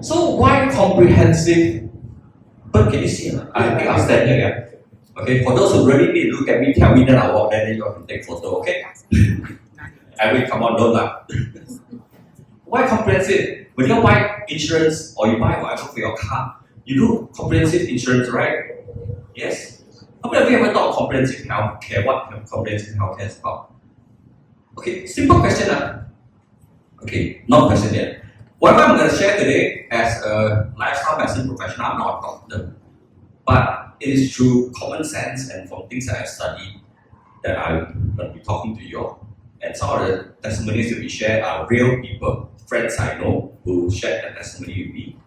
So why comprehensive? But can you see? I think I'll stand here. Yeah? Okay. For those who really need to look at me, tell me, then I'll walk there. Then you can take photo. Okay. Eric, come on, don't laugh. Why comprehensive? When you buy insurance or you buy whatever for your car, you do comprehensive insurance, right? Yes. How many of you ever thought of comprehensive health care? What comprehensive health care is about? Okay, simple question. Okay, not question yet. What I'm going to share today as a lifestyle medicine professional, I'm not a doctor, but it is through common sense and from things that I've studied that I'm going to be talking to you all. And some of the testimonies that we share are real people, friends I know who shared their testimony with me.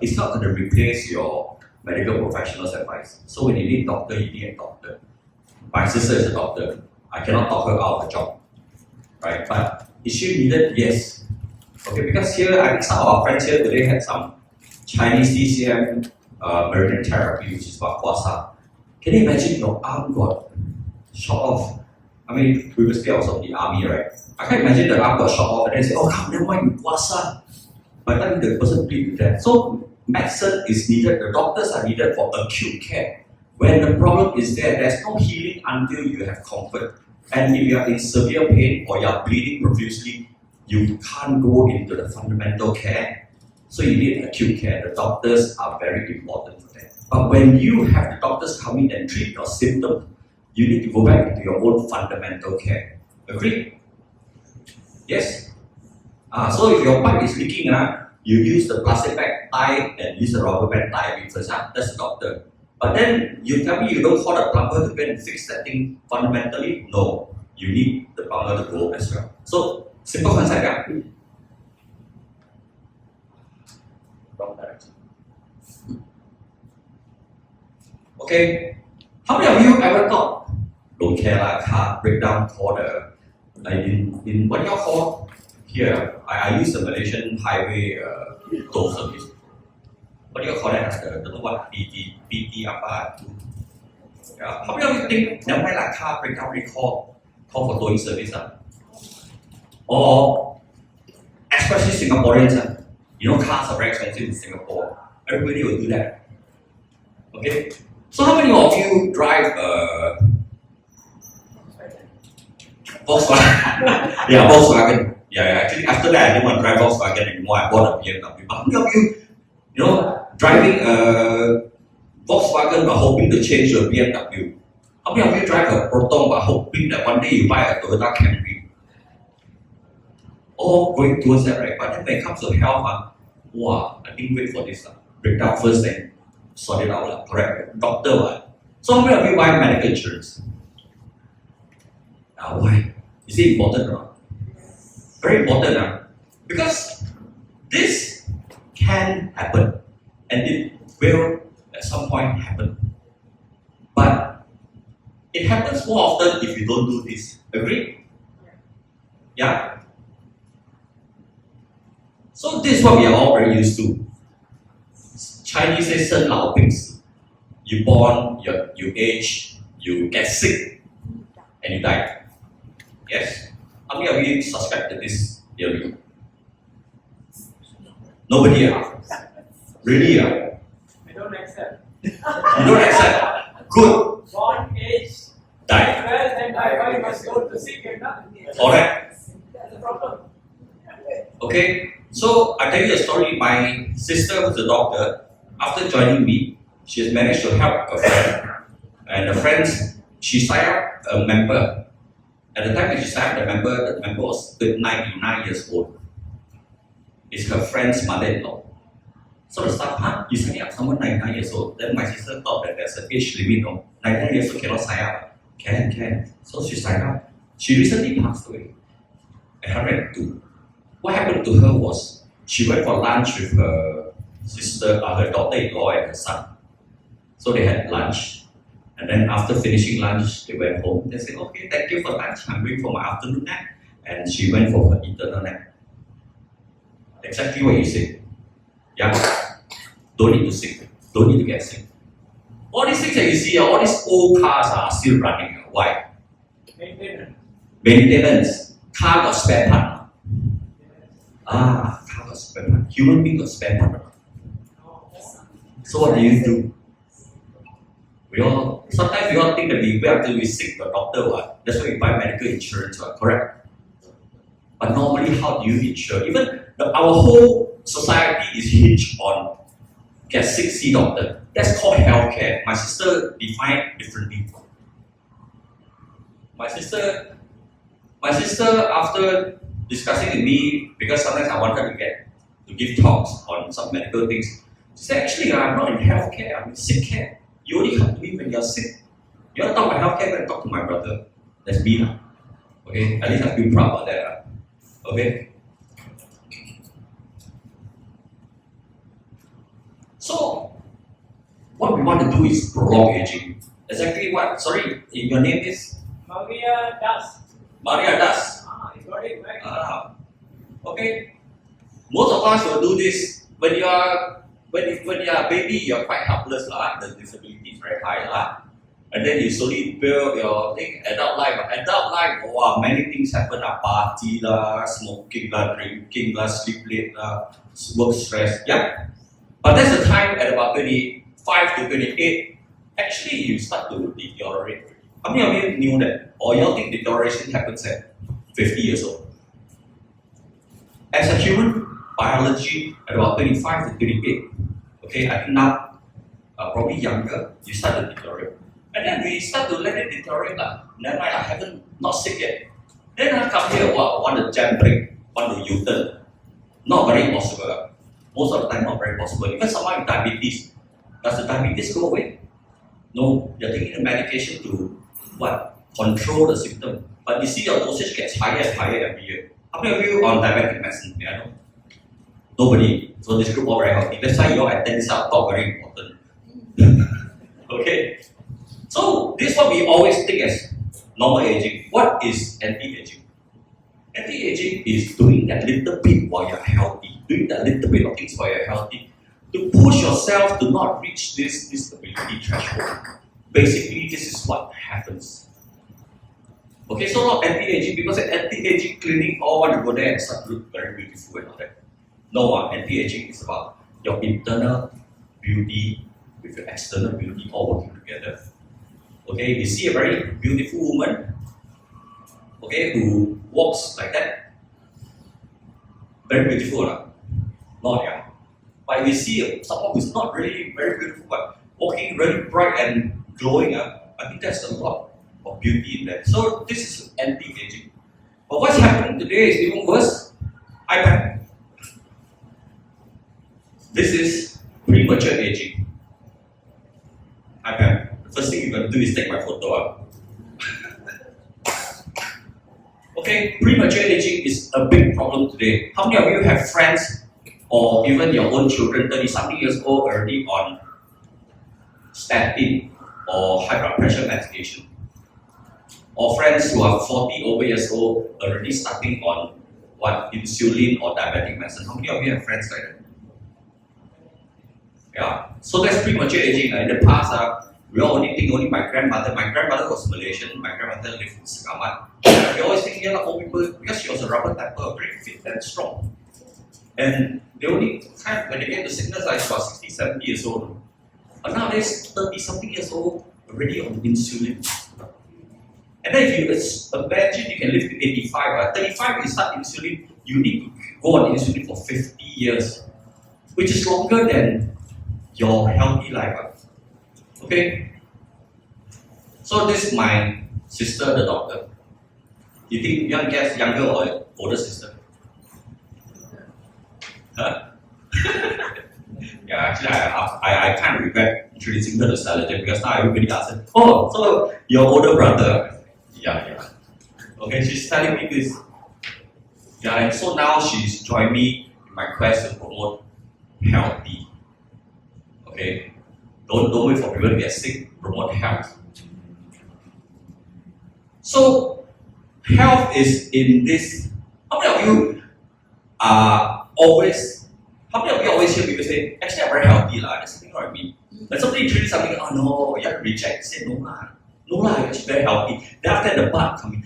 It's not going to replace your medical professional's advice. So when you need a doctor, you need a doctor. My sister is a doctor. I cannot talk her out of a job, right? But is she needed? Yes. Okay, because here, I think some of our friends here today had some Chinese TCM American therapy, which is about Kwasa. Can you imagine your arm got shot off? I mean, previously I was of the army, right? I can't imagine the arm got shot off and then say, oh, come, never mind, you Kwasa. By the time the person bleed to death. So, medicine is needed, the doctors are needed for acute care. When the problem is there, there's no healing until you have comfort. And if you are in severe pain or you are bleeding profusely, you can't go into the fundamental care. So you need acute care. The doctors are very important for that. But when you have the doctors come in and treat your symptoms, you need to go back into your own fundamental care. Agree? Yes? So if your pipe is leaking, you use the plastic bag tie and use the rubber band tie it first. That's the doctor. But then you tell me you don't call the plumber to go and fix that thing fundamentally? No. You need the plumber to go as well. So, simple concept. Wrong direction. Okay. How many of you ever thought, don't care car breakdown, call in what do you call here? I use the Malaysian highway toll service. What do you call that? The what? PT apa? Yeah. How many of you think never mind car breakdown, call for towing service? Or especially Singaporeans, you know cars are very expensive in Singapore. Everybody will do that. Okay? So how many of you drive Volkswagen? Yeah, Volkswagen. Yeah, actually after that I didn't want to drive Volkswagen anymore. I bought a BMW. But how many of you, driving a Volkswagen but hoping to change your BMW? How many of you drive a Proton but hoping that one day you buy a Toyota Camry? All going towards that, right? But then when it comes to health, I didn't wait for this. Break down first, then sort it out. Correct? Doctor. So how many of you buy medical insurance? Why? Is it important or not? Very important. Because this can happen. And it will at some point happen. But it happens more often if you don't do this. Agree? Yeah? So this is what we are all very used to. Chinese say 生老病死. You born, you age, you get sick, and you die. Yes? How many of you subscribe to this theory? Nobody? Really? I don't accept. You don't accept? Good. Born, age, Die. well, and I must go to sick and nothing. Correct. That's the problem. Okay? So I tell you a story. My sister was a doctor. After joining me, she has managed to help a friend. And the friends, she signed up a member. At the time when she signed up the member was 99 years old. It's her friend's mother-in-law. So the staff, you sign up someone 99 years old. Then my sister thought that there's an age limit. No, 99 years old cannot sign up. Can. So she signed up. She recently passed away at 102. What happened to her was she went for lunch with her sister, her daughter-in-law and her son. So they had lunch. And then after finishing lunch, they went home. They said, okay, thank you for lunch. I'm going for my afternoon nap. And she went for her eternal nap. Exactly what you said. Yeah. Don't need to sick. Don't need to get sick. All these things that you see, all these old cars are still running. Why? Maintenance. Maintenance. Car got spare part. Car got got spare part. Human being got spare part. So what do you do? Sometimes we all think that we wait until we sick the doctor, what? That's why we buy medical insurance, what? Correct? But normally, how do you insure? Even our whole society is hinged on get sick, see doctor. That's called healthcare. My sister defined it differently. My sister, after discussing with me, because sometimes I wanted to give talks on some medical things, she said, actually, I'm not in healthcare, I'm in sick care. You only come to me when you're sick. You want to talk about healthcare, go talk to my brother. That's me now. Okay, at least I feel proud about that. Okay. So, what we want to do is prolong aging. Exactly what? Sorry, your name is? Maria does. Maria does. You got it right. Okay. Most of us will do this when you are a baby. You're quite helpless, the disability is very high, and then you slowly build your adult life. Adult life, wow, many things happen. Party, smoking, drinking, sleep late, work stress. Yeah. But that's the time at about 25 to 28. Actually, you start to deteriorate. How many of you knew that? Or you all think deterioration happens at 50 years old? As a human biology, at about 25 to 28, okay, I think now, probably younger, you start to deteriorate. And then we start to let it deteriorate. Never mind, I haven't, not sick yet. Then I come here, want to jam brake, want to U-turn. Not very possible. Most of the time, not very possible. Even someone with diabetes, does the diabetes go away? No, you're taking the medication to what? Control the symptom. But you see your dosage gets higher and higher every year. How many of you on diabetic medicine? May I know? Nobody. So this group all very healthy. That's why you attend this out talk very important. Okay. So this is what we always think as normal aging. What is anti-aging? Anti-aging is doing that little bit while you're healthy, doing that little bit of things while you're healthy, to push yourself to not reach this disability threshold. Basically, this is what happens. Okay, so not anti-aging, because at anti-aging clinic, all want to go there and start to look very beautiful and all that. No, anti-aging is about your internal beauty with your external beauty all working together. Okay, you see a very beautiful woman, okay, who walks like that. Very beautiful, not yeah. But we see someone who's not really very beautiful, but walking really bright and glowing. I think that's a lot of beauty in there. So this is anti-aging. But what's happening today is even worse. iPad. This is premature aging. iPad. The first thing you're going to do is take my photo. Okay, premature aging is a big problem today. How many of you have friends or even your own children, 30-something years old, already on statin or high blood pressure medication? Or friends who are 40 over years old, already starting on insulin or diabetic medicine? How many of you have friends like that? Yeah, so that's premature aging. In the past, we all only think only my grandmother. My grandmother was Malaysian. My grandmother lived in Sekamat. We always think, yeah, old people, because she was a rubber tapper, very fit and strong. And they only time when they get the sickness, like about 60, 70 years old. But nowadays, 30-something years old, already on insulin. And then if you imagine you can live to 85, 35 you start insulin, you need to go on insulin for 50 years, which is longer than your healthy life. Okay? So this is my sister, the doctor. You think young guess younger or older sister? Huh? Yeah, actually I kind of regret introducing her to Salad because now everybody asks, oh, so your older brother. Yeah. Okay, she's telling me this. Yeah, and so now she's joined me in my quest to promote healthy. Okay? Don't wait for people to get sick, promote health. So, health is in this. How many of you are always, how many of you always hear people say, actually I'm very healthy, that's something wrong with me. When somebody introduces something, oh no, you have to reject, say no I'm actually very healthy. Then after the butt coming,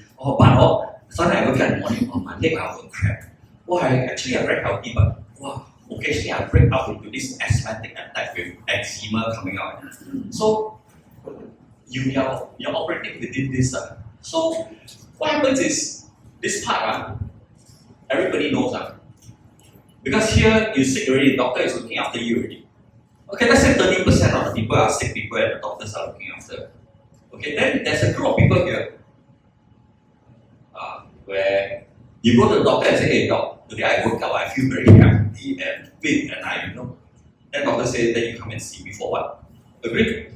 sometimes I wake up in the morning, my leg are going cramp. Actually I'm very healthy, but occasionally I break out into this asthmatic attack with eczema coming out. So you're operating within this. So what happens is this part, everybody knows. Because here you sick already, the doctor is looking after you already. Okay, let's say 30% of the people are sick people and the doctors are looking after. Okay, then there's a group of people here where you go to the doctor and say, hey doc, today I woke up, I feel very healthy and fit and then doctor says, then you come and see me for what? Agree?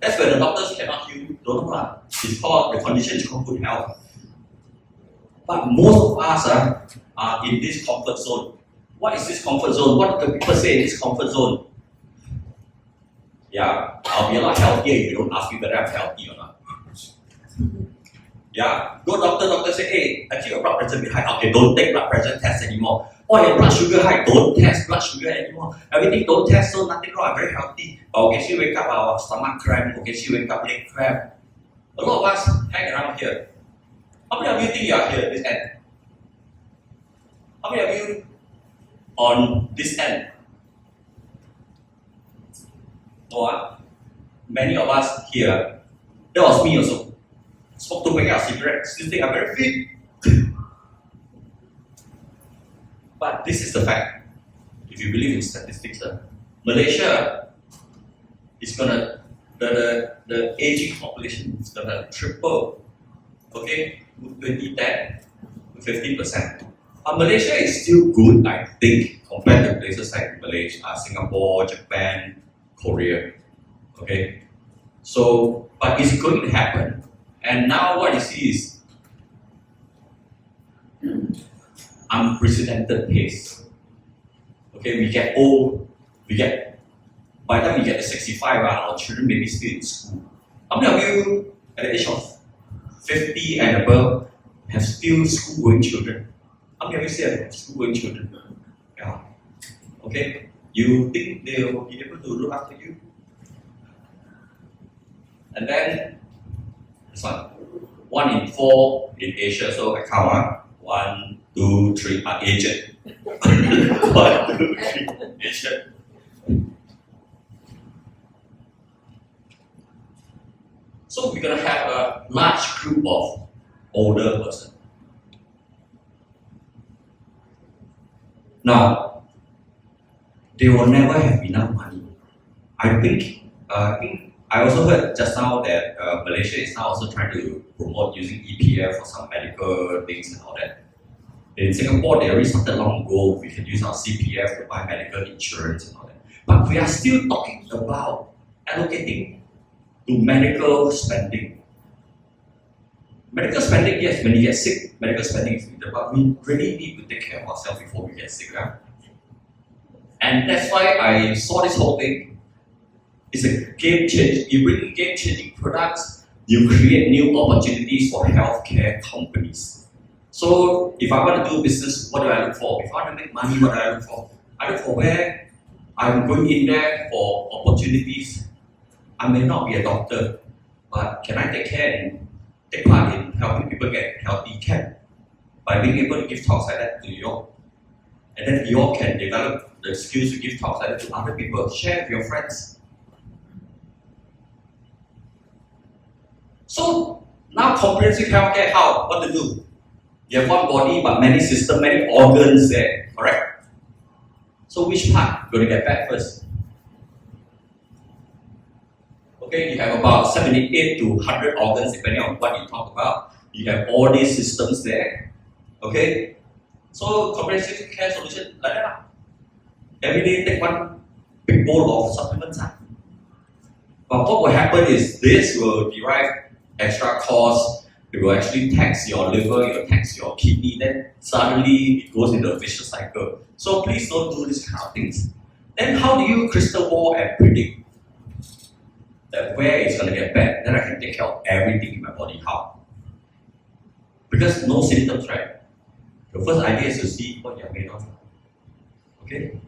That's where the doctors cannot heal you. Don't know. It's called, the condition is called good health. But most of us are in this comfort zone. What is this comfort zone? What do people say in this comfort zone? Yeah, I'll be a lot healthier if you don't ask me whether I'm healthy or not. Yeah, go doctor say, hey, actually your blood pressure is high. Okay, don't take blood pressure test anymore. Oh, your blood sugar high, don't test blood sugar anymore. Everything don't test, so nothing wrong, I'm very healthy. But occasionally wake up, our stomach cramp, occasionally wake up leg cramp. A lot of us hang around here. How many of you think you are here at this end? How many of you on this end? No, many of us here, that was me also. Smoke to make a cigarette, still think I'm very fit. But this is the fact. If you believe in statistics, Malaysia is gonna, the aging population is gonna triple. Okay, 2010 to 50%. Malaysia is still good, I think, compared to places like Malaysia, Singapore, Japan, Korea. Okay, so but it's going to happen. And now what you see is unprecedented pace. Okay, we get old, by the time we get to 65, our children may be still in school. How many of you at the age of 50 and above have still school-going children? How many of you still have school-going children? Yeah. Okay, you think they will be able to look after you? And then this one in 4 in Asia, so I count 1, 2, 3 are Asian. 1, 2, 3 Asian. So we're gonna have a large group of older person. Now, they will never have enough money. I think I also heard just now that Malaysia is now also trying to promote using EPF for some medical things and all that. In Singapore, they already started long ago. We can use our CPF to buy medical insurance and all that. But we are still talking about allocating to medical spending. Medical spending, yes, when you get sick, medical spending is needed, but we really need to take care of ourselves before we get sick. Yeah? And that's why I saw this whole thing. It's a game changer. You bring in game changing products, you create new opportunities for healthcare companies. So if I want to do business, what do I look for? If I want to make money, what do I look for? I look for where I'm going in there for opportunities. I may not be a doctor, but can I take care and take part in helping people get healthy? Can. By being able to give talks like that to you all. And then you all can develop the skills to give talks like that to other people. Share with your friends. So now comprehensive healthcare, how? What to do? You have one body but many systems, many organs there, correct? So which part going to get back first? Okay, you have about 78 to 100 organs depending on what you talk about. You have all these systems there. Okay? So comprehensive care solution like that. Every day take one big bowl of supplements. But what will happen is this will derive extra cost. It will actually tax your liver, it will tax your kidney, then suddenly it goes into a vicious cycle. So please don't do this kind of things. Then how do you crystal ball and predict that where it's going to get bad? Then I can take care of everything in my body. How? Because no symptoms, right? The first idea is to see what you're made of. Okay?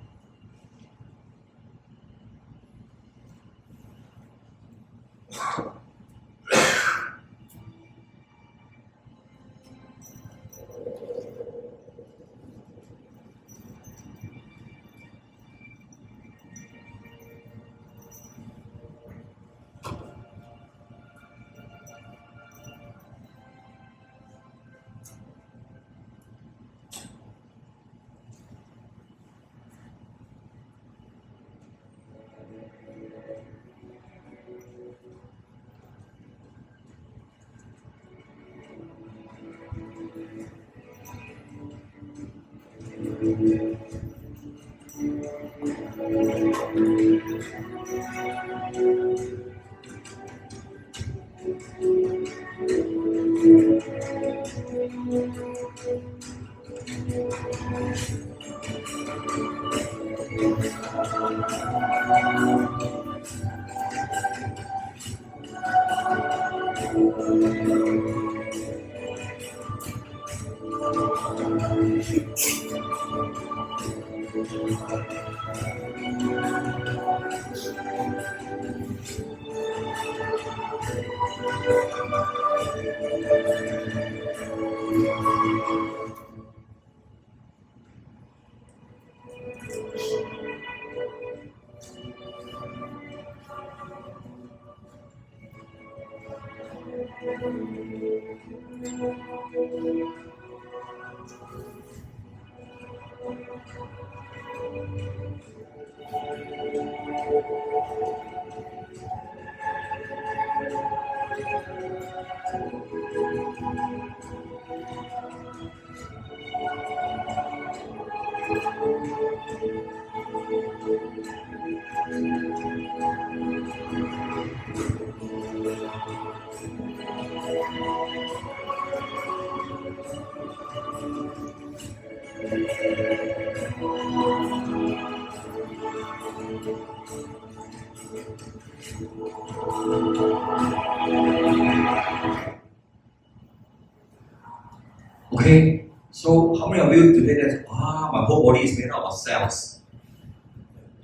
Okay, so how many of you today that my whole body is made up of cells?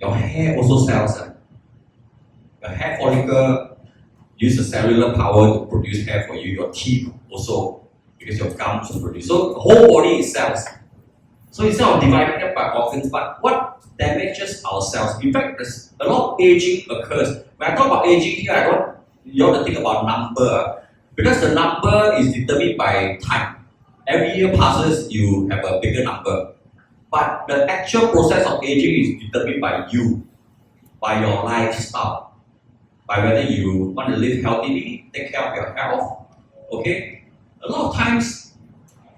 Your hair also cells. Your hair follicle use the cellular power to produce hair for you. Your teeth also, because your gums to produce. So the whole body is cells. So instead of dividing them by organs, but what damages our cells? In fact, there's a lot of aging occurs. When I talk about aging here, I don't you want to think about number, because the number is determined by time. Every year passes, you have a bigger number. But the actual process of aging is determined by you, by your lifestyle, by whether you want to live healthily, take care of your health. Okay? A lot of times,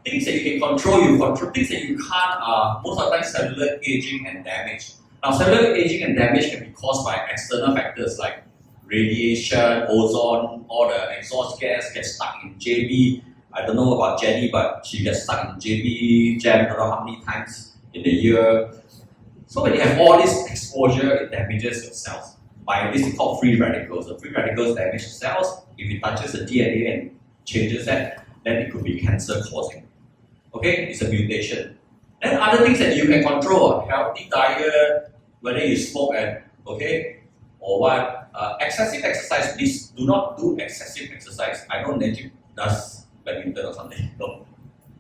things that you can control, you control. Things that you can't are most of the time cellular aging and damage. Now, cellular aging and damage can be caused by external factors like radiation, ozone, all the exhaust gas gets stuck in JB. I don't know about Jenny, but she gets stuck in JB jam I don't know how many times in the year. So when you have all this exposure, it damages your cells by this is called free radicals. The free radicals damage the cells. If it touches the DNA and changes that, then it could be cancer causing. Okay, it's a mutation. Then other things that you can control, healthy diet, whether you smoke and or what. Excessive exercise. Please do not do excessive exercise. I don't think does badminton or something. No.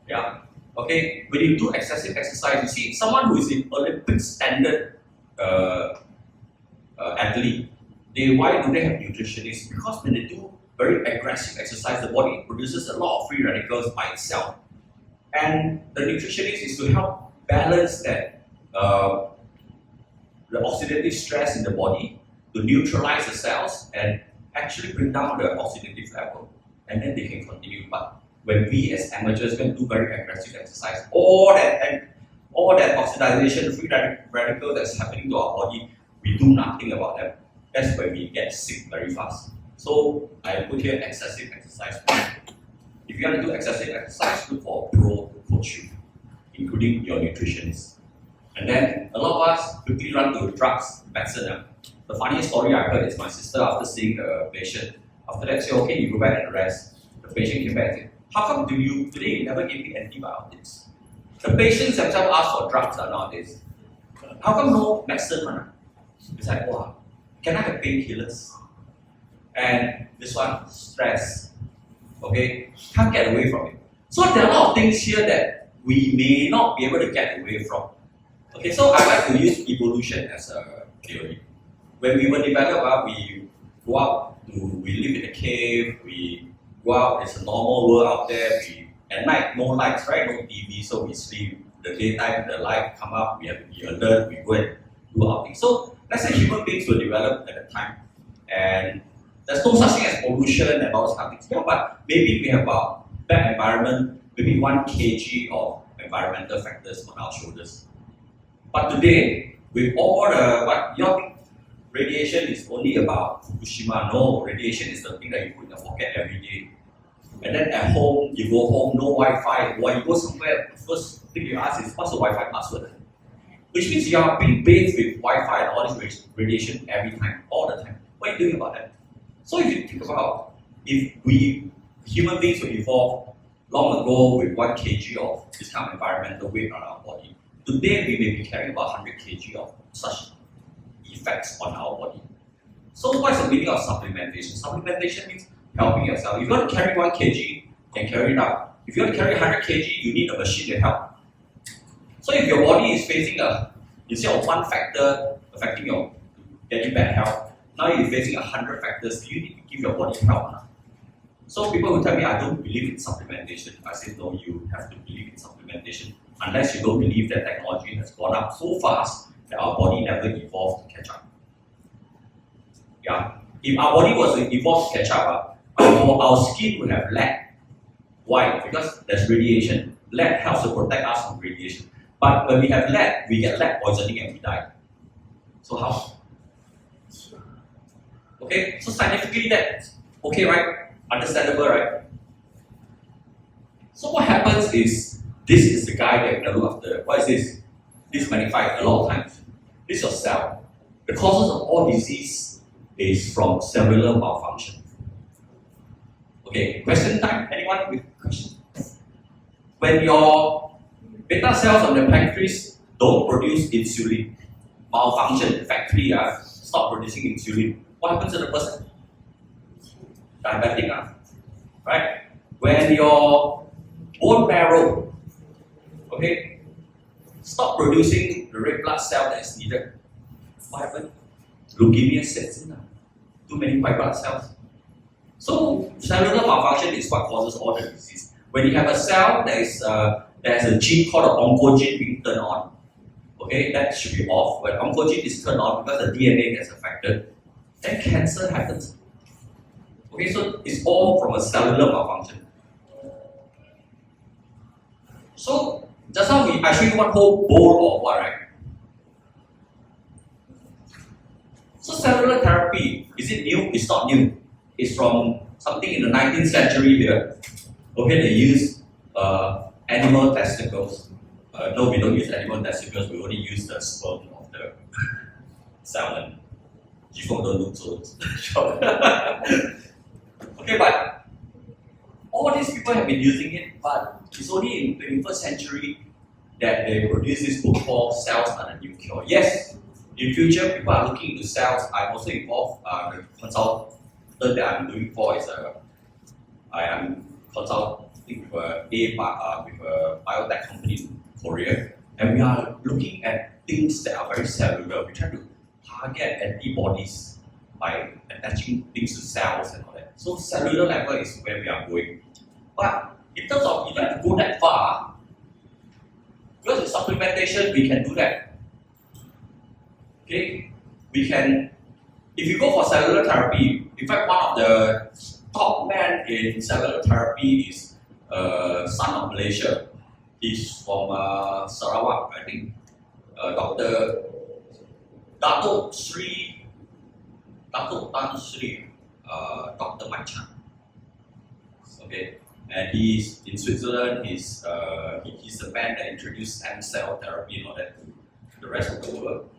Yeah. Okay. When you do excessive exercise, you see someone who is in Olympic standard athlete. Why do they have nutritionists? Because when they do very aggressive exercise, the body produces a lot of free radicals by itself, and the nutritionist is to help balance that the oxidative stress in the body, to neutralize the cells and actually bring down the oxidative level, and then they can continue. But when we as amateurs can do very aggressive exercise, all that oxidation, free radical that's happening to our body, we do nothing about them. That's when we get sick very fast. So I put here excessive exercise. If you want to do excessive exercise, look for a pro to coach you, including your nutritionist. And then a lot of us quickly run to drugs, medicine. The funniest story I heard is my sister, after seeing a patient, after that, say, okay, you go back and rest. The patient came back and said, how come today you never give me antibiotics? The patients themselves ask for drugs nowadays. How come no medicine? It's like, wow, can I have painkillers? And this one, stress. Okay, can't get away from it. So there are a lot of things here that we may not be able to get away from. Okay, so I like to use evolution as a theory. When we were developed, we go out, we live in a cave, we go out, there's a normal world out there, at night, no lights, right? No TV, so we sleep. The daytime, the light come up, we have to be alert, we go and do our things. So let's say human beings were developed at that time, and there's no such thing as pollution and all those kind of things. Yeah, but maybe we have a bad environment, maybe 1 kg of environmental factors on our shoulders. But today, with all the what you think radiation is only about Fukushima? No, radiation is the thing that you put in the pocket every day. And then at home, you go home, no Wi-Fi. When you go somewhere, the first thing you ask is, what's the Wi-Fi password? Which means you are being bathed with Wi-Fi and all this radiation every time, all the time. What are you doing about that? So if you think about, if we human beings were evolved long ago with 1 kg of this kind of environmental weight on our body, today we may be carrying about 100 kg of such effects on our body. So what is the meaning of supplementation? Supplementation means helping yourself. If you want to carry 1 kg, you can carry it out. If you want to carry 100 kg, you need a machine to help. So if your body is facing instead of one factor affecting your getting bad health, now you're facing 100 factors, you need to give your body help. So people who tell me I don't believe in supplementation, I say no, you have to believe in supplementation unless you don't believe that technology has gone up so fast that our body never evolved to catch up. Yeah, if our body was to evolve to catch up, our skin would have lead. Why? Because there's radiation. Lead helps to protect us from radiation. But when we have lead, we get lead poisoning and we die. So how? Okay, so scientifically that's okay, right? Understandable, right? So what happens is, this is the guy that we're going to look after. What is this? This magnified a lot of times. This is your cell. The causes of all disease is from cellular malfunction. Okay, question time? Anyone with questions? When your beta cells on the pancreas don't produce insulin, malfunction, the factory stop producing insulin, what happens to the person? Diabetic, right? When your bone marrow, okay, stop producing the red blood cell that is needed, what happens? Leukemia sets in. Too many white blood cells. So cellular malfunction is what causes all the disease. When you have a cell that is that has a gene called an oncogene being turned on, okay, that should be off. When oncogene is turned on because the DNA gets affected, then cancer happens. Okay, so it's all from a cellular malfunction. So just now I showed you one whole bowl of what, right? So cellular therapy, is it new? It's not new. It's from something in the 19th century here. Okay, they use animal testicles. No, we don't use animal testicles. We only use the sperm of the salmon. People don't look so short. Okay, but all these people have been using it, but it's only in the 21st century that they produce this book called Cells Are the New Cure. Yes, in future people are looking into cells. I'm also involved. The consultant that I'm doing for is I am consulting with a biotech company in Korea, and we are looking at things that are very cellular. We try to target antibodies by attaching things to cells and all that. So cellular level is where we are going. But in terms of, you don't have to go that far. Because with supplementation, we can do that. Okay? We can, if you go for cellular therapy, in fact, one of the top men in cellular therapy is son of Malaysia. He's from Sarawak, I think. Dato Tan Sri, Dr. Machan. Okay, and he's in Switzerland. He's the man that introduced stem cell therapy and all that to the rest of the world.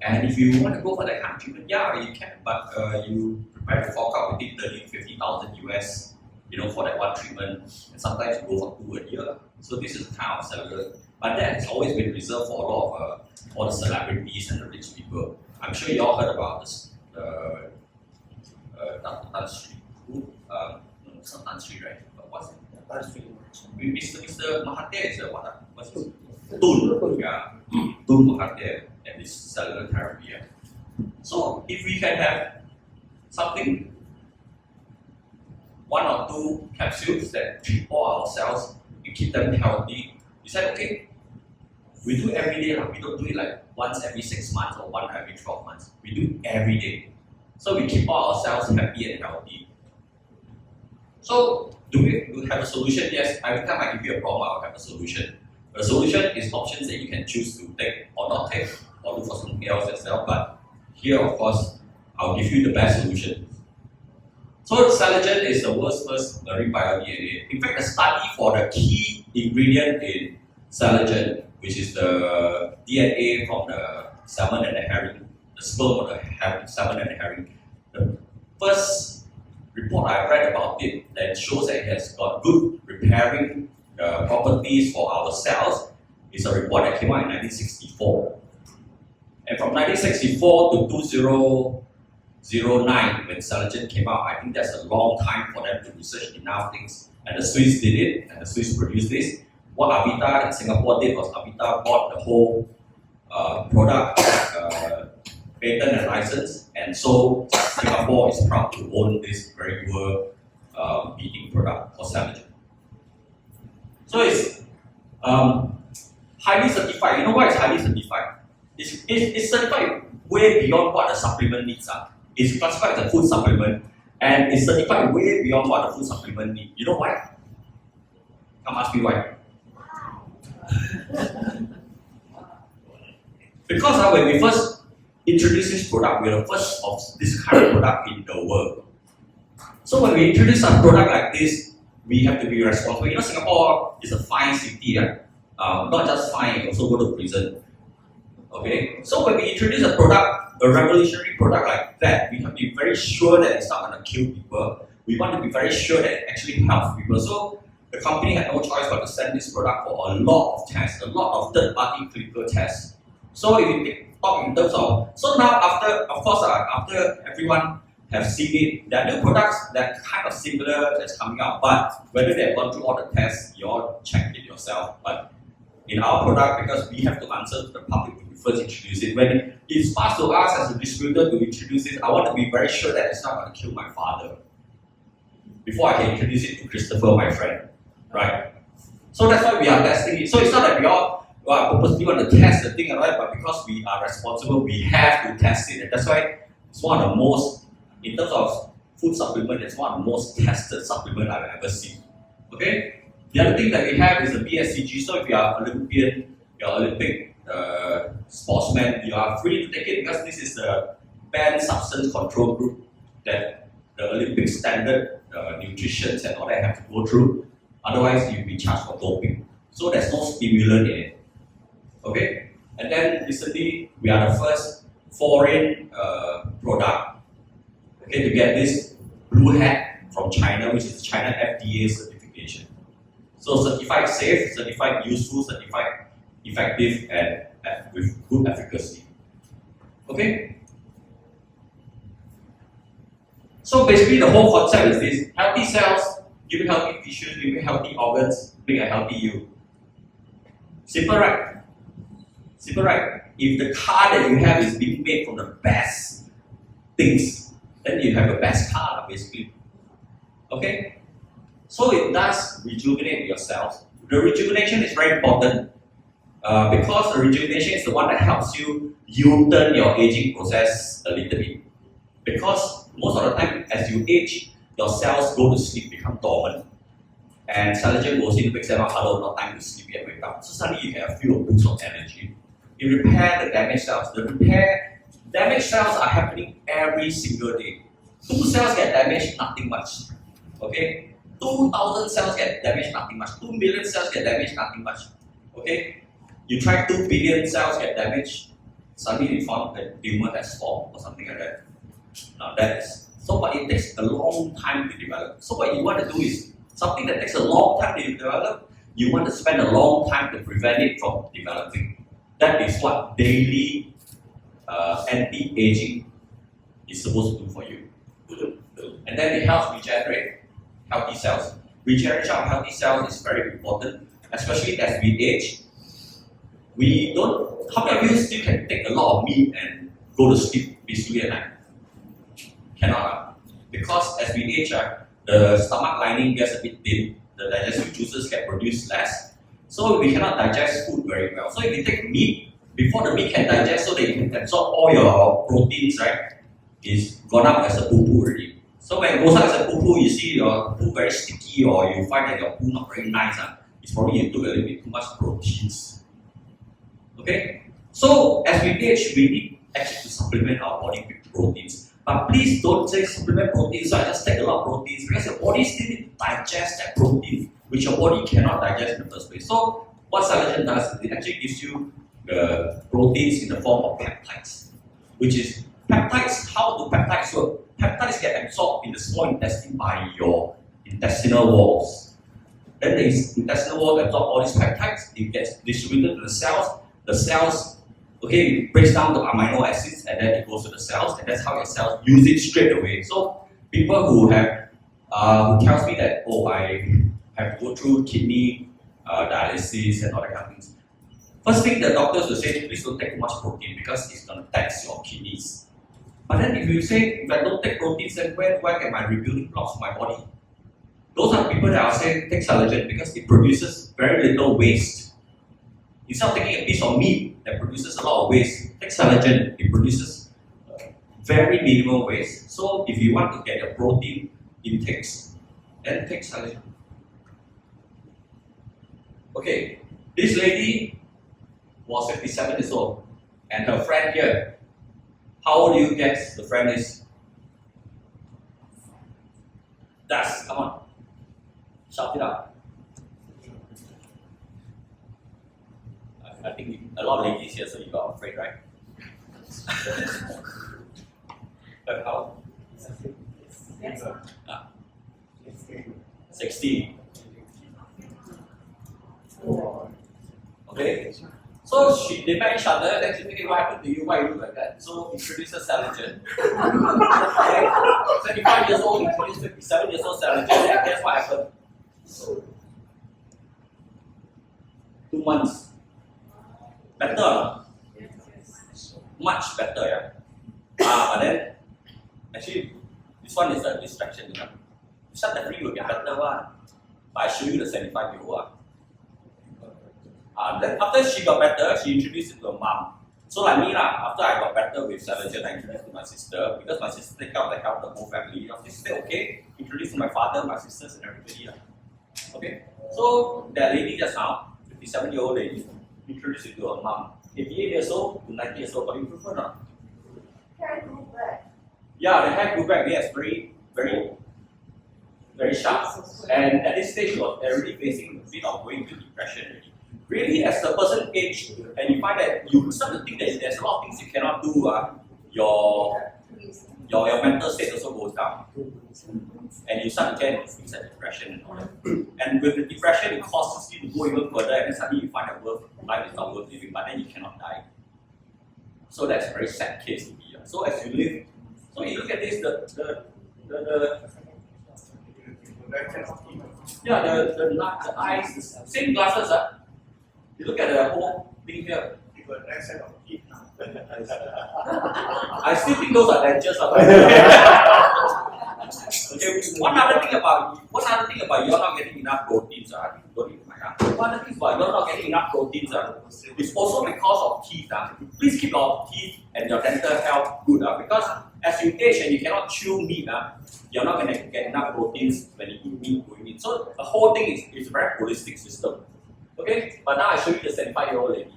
And if you want to go for that kind of treatment, yeah, you can, but you prepare to fork out within 30,000 to 50,000 US, for that one treatment, and sometimes you go for 2 a year. So this is kind of cellular, but that has always been reserved for a lot of all the celebrities and the rich people. I'm sure you all heard about this, Tan Sri. It's not Tan Sri, right? But what's it? Tan Sri. Mr. Mahathir is what's his? Tun. Yeah. Tun Mahathir and this cellular therapy. Yeah. So if we can have something, 1 or 2 capsules that treat all our cells and keep them healthy, you said, okay, we do every day. We don't do it like once every 6 months or once every 12 months. We do it every day. So we keep all our cells happy and healthy. So do we have a solution? Yes, every time I give you a problem, I'll have a solution. The solution is options that you can choose to take or not take, or look for something else yourself. But here, of course, I'll give you the best solution. So Saligen is the world's first marine bio-DNA. In fact, the study for the key ingredient in Saligen, which is the DNA from the salmon and the herring, the sperm of the salmon and the herring, the first report I read about it that shows that it has got good repairing properties for our cells is a report that came out in 1964. And from 1964 to 2009, when Saligen came out, I think that's a long time for them to research enough things. And the Swiss did it, and the Swiss produced this. What Avita in Singapore did was Avita bought the whole product, patent and license, and so Singapore is proud to own this very world-beating product called Saligen. So it's highly certified. You know why it's highly certified? It's certified way beyond what the supplement needs are. It's classified as a food supplement, and it's certified way beyond what the food supplement needs. You know why? Come ask me why. Because when we first introduced this product, we're the first of this kind of product in the world. So when we introduce a product like this, we have to be responsible. You know, Singapore is a fine city, not just fine, you also go to prison. Okay, so when we introduce a product, a revolutionary product like that, we have to be very sure that it's not going to kill people. We want to be very sure that it actually helps people. So the company had no choice but to send this product for a lot of tests, a lot of third-party clinical tests. So if you talk in terms of, so now after everyone have seen it, there are new products that kind of similar that's coming out, but whether they have gone through all the tests, you all check it yourself. But in our product, because we have to answer to the public when we first introduce it, when it's passed to us as a distributor to introduce it, I want to be very sure that it's not going to kill my father before I can introduce it to Christopher, my friend, right? So that's why we are testing it. So it's not that we all purposely want to test the thing, right? But because we are responsible, we have to test it. And that's why it's one of the most, in terms of food supplement, it's one of the most tested supplement I've ever seen. Okay? The other thing that we have is the BSCG. So if you are Olympian, you're Olympic sportsman, you are free to take it because this is the banned substance control group that the Olympic standard nutrition and all that have to go through. Otherwise, you'll be charged for doping. So there's no stimulant in it. Okay? And then recently, we are the first foreign product to get this blue hat from China, which is China FDA certification. So certified safe, certified useful, certified effective, and with good efficacy. Okay? So basically the whole concept is this: healthy cells, give healthy tissues, give healthy organs, make a healthy you. Simple, right? Simple, right? If the car that you have is being made from the best things, then you have the best car, basically. Okay? So it does rejuvenate your cells. The rejuvenation is very important because the rejuvenation is the one that helps you U-turn your aging process a little bit. Because most of the time, as you age, your cells go to sleep, become dormant. And Saligen goes in to make them out, hello, not time to sleep yet, wake up. So suddenly you can feel a boost of energy. You repair the damaged cells. Damaged cells are happening every single day. 2 cells get damaged, nothing much. Okay? 2,000 cells get damaged, nothing much. 2 million cells get damaged, nothing much. Okay? You try 2 billion cells get damaged, suddenly you found that tumor has formed or something like that. Now that is, so but it takes a long time to develop. So what you want to do is, something that takes a long time to develop, you want to spend a long time to prevent it from developing. That is what daily anti-aging is supposed to do for you. And then it helps regenerate healthy cells. Regeneration of healthy cells is very important, especially as we age. We don't, how many of you still can take a lot of meat and go to sleep peacefully at night? Cannot. Because as we age, the stomach lining gets a bit thin, the digestive juices get produced less, so we cannot digest food very well. So if you take meat, before the meat can digest so that you can absorb all your proteins, right, is gone up as a poo-poo already. So when it goes up as a poo-poo, you see your poo very sticky or you find that your poo not very nice. it's probably you took a little bit too much proteins. Okay? So as we age, we need actually to supplement our body with proteins. But please don't say supplement proteins, so I just take a lot of proteins, because your body still needs to digest that protein, which your body cannot digest in the first place. So what Collagen does is it actually gives you the proteins in the form of peptides, which is peptides. How do peptides work? Peptides get absorbed in the small intestine by your intestinal walls. Then the intestinal wall absorb all these peptides, it gets distributed to the cells. The cells, okay, it breaks down the amino acids and then it goes to the cells, and that's how your cells use it straight away. So people who have who tells me that, oh, I have to go through kidney dialysis and all that kind of things. First thing the doctors will say, please don't take too much protein because it's going to tax your kidneys. But then if you say, if I don't take proteins, then where do I get my rebuilding blocks for my body? Those are the people that are saying take Collagen because it produces very little waste. Instead of taking a piece of meat that produces a lot of waste, take Collagen, it produces very minimal waste. So if you want to get your protein intakes, then take Collagen. Okay, this lady was 57 years old, and her friend here, how old do you guess the friend is? Das, come on. Shout it out. I think a lot of ladies here, so you got afraid, right? But how? 16. Okay. So they met each other, then she thinking, what happened to you? Why you look like that? So introduces Collagen. Okay. 35 years old, introduced 57 years old Collagen, and guess what happened? 2 months. Better or not? Much better, yeah. But then, actually, this one is a distraction, you know. Shut the free will get better one. But I show you the 75-year-old one. Then after she got better, she introduced it to her mom. So like me after I got better with Collagen, I introduced it to my sister because my sister take care of the health of the whole family. She said, okay, introduced to my father, my sisters, and everybody. Okay, so that lady just now, 57-year-old lady, introduced it to her mom. 88 years old to 90 years old, got improvement or not? Hair grew back. Yeah, the hair grew back. Yes, very sharp. And at this stage, she was already facing a bit of going to depression already. Really, as the person aged, and you find that you start to think that there's a lot of things you cannot do, your mental state also goes down. And you start to get things like depression and all that. And with the depression, it causes you to go even further, and then suddenly you find that life is not worth living, but then you cannot die. So that's a very sad case to be. So as you live, so you look at this, the eyes, the same glasses, you look at the whole thing here. I still think those are dentures. Okay, one other thing about you're not getting enough proteins. One other thing about you're not getting enough proteins is also because of teeth. Please keep your teeth and your dental health good because as you age and you cannot chew meat, you're not going to get enough proteins when you eat meat going in. So the whole thing is a very holistic system. Okay, but now I show you the 75-year-old lady.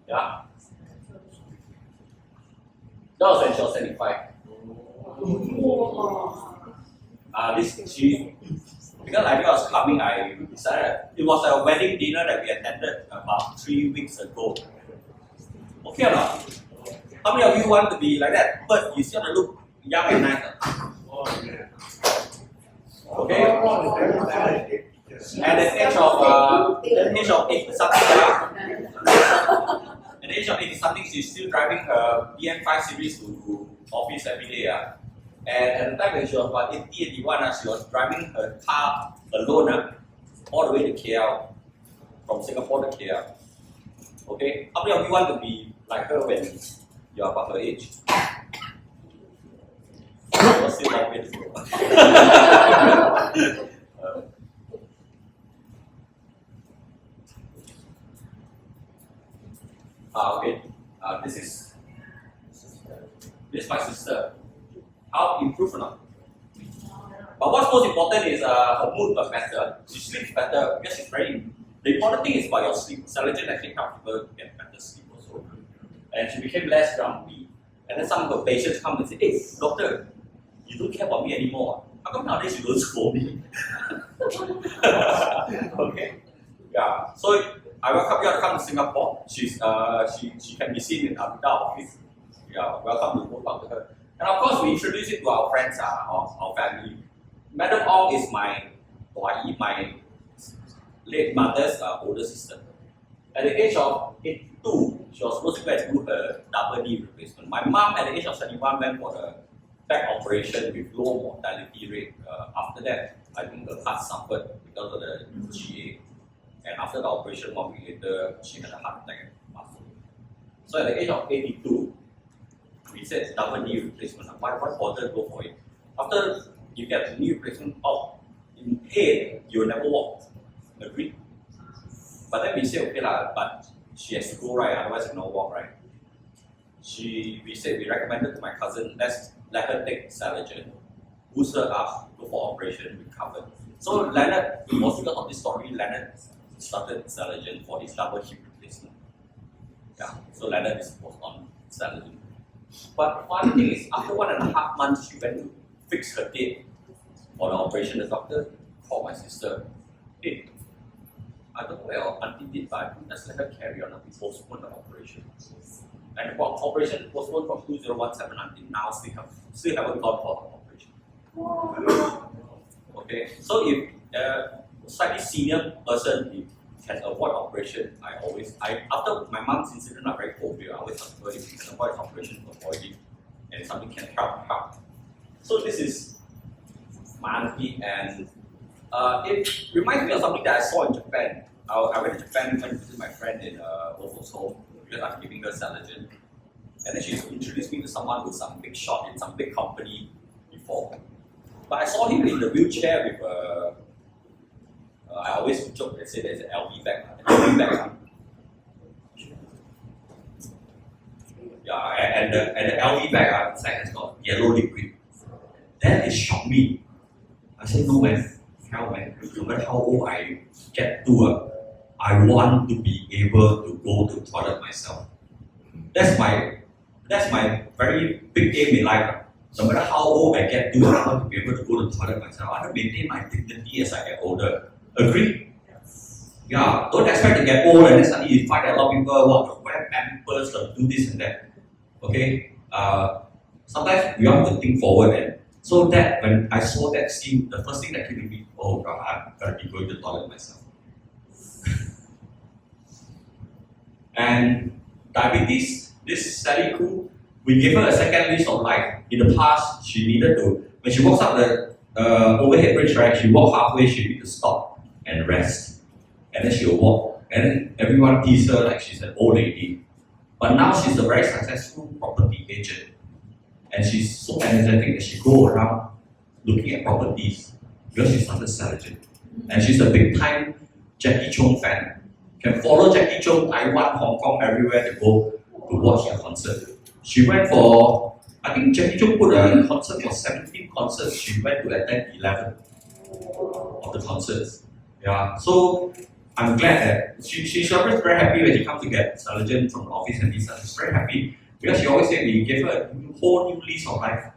Yeah, that was when she was 75. Because I knew I was coming, I decided it was a wedding dinner that we attended about 3 weeks ago. Okay or not? How many of you want to be like that? But you still want to look young and nice. Okay. At the age of 80 something, at the age of 80 something, she's still driving her BM5 series to office every day. And at the time when she was about 80, 81, she was driving her car alone all the way to KL, from Singapore to KL. Okay, how many of you want to be like her when you are about her age? You're still long way to go. Okay, this is my sister. How improved or not? But what's most important is her mood was better. She sleeps better because she's very The important thing is about your sleep. Saligen actually helps people get better sleep also. And she became less grumpy. And then some of her patients come and say, hey, doctor, you don't care about me anymore. How come nowadays you don't scold me? Okay. Yeah. So I welcome you to come to Singapore. She can be seen in our office. Yeah, welcome to go talk to her. And of course, we introduce it to our friends, our family. Madam Ong is my late mother's older sister. At the age of 82, she was supposed to go and do her double knee replacement. My mom, at the age of 71, went for the back operation with low mortality rate. After that, I think her heart suffered because of the GA. And after the operation, 1 week later, she had a heart attack and passed away. So at the age of 82, we said double knee replacement. Why bother to go for it? After you get the knee replacement out in pain, you will never walk. Agree? But then we say, okay lah, but she has to go, right? Otherwise you cannot walk, right? We recommended to my cousin, let's let her take Saligen, boost her up, go for operation, recover. So Leonard, was because of this story, Leonard started Saligen for his double hip replacement. Yeah, so Leonard was on Saligen. But one thing is, after 1.5 months, she went to fix her date for the operation. The doctor called my sister, hey, I don't know where our auntie did, but I think let's let her carry on and we postpone the operation. And the operation postponed from 2017 until now, still haven't gone for the operation. Okay, so if a slightly senior person can avoid operation, after my mom's incident, I'm very phobia. I always tell people if you can avoid operation, avoid it, and something can help. So this is my auntie, and it reminds me of something that I saw in Japan. I went to Japan, went to visit my friend in Wolf's home because I'm giving her Saligen. And then she introduced me to someone who's some big shot in some big company before. But I saw him in the wheelchair with I always joke and say there's an LV bag. Yeah, and the LV bag inside has got yellow liquid. Then it shocked me. I said, no man, no matter how old I get to, I want to be able to go to the toilet myself. That's my very big aim in life. No matter how old I get to, I want to be able to go to the toilet myself. I want to maintain my dignity as I get older. Agree? Yeah, don't expect to get old and then suddenly you find that a lot of people want to wear pampers or do this and that. Okay? Sometimes we have to think forward, and so that when I saw that scene, the first thing that came to me, oh God, I'm going to be going to the toilet myself. And diabetes, this is Sally Koo, we gave her a second lease of life. In the past, she needed to, when she walks up the overhead bridge, right, she walks halfway, she needs to stop and rest. And then she'll walk. And then everyone teases her like she's an old lady. But now she's a very successful property agent. And she's so energetic that she goes around looking at properties because she started Saligen. And she's a big time Jackie Chung fan. Can follow Jackie Chung, Taiwan, Hong Kong, everywhere to go to watch her concert. She went for, I think Jackie Chung put a concert for 17 concerts. She went to attend 11 of the concerts. Yeah, so I'm glad that she's always very happy when she comes to get Saligen from the office and Lisa. She's very happy because she always said we gave her a whole new lease of life.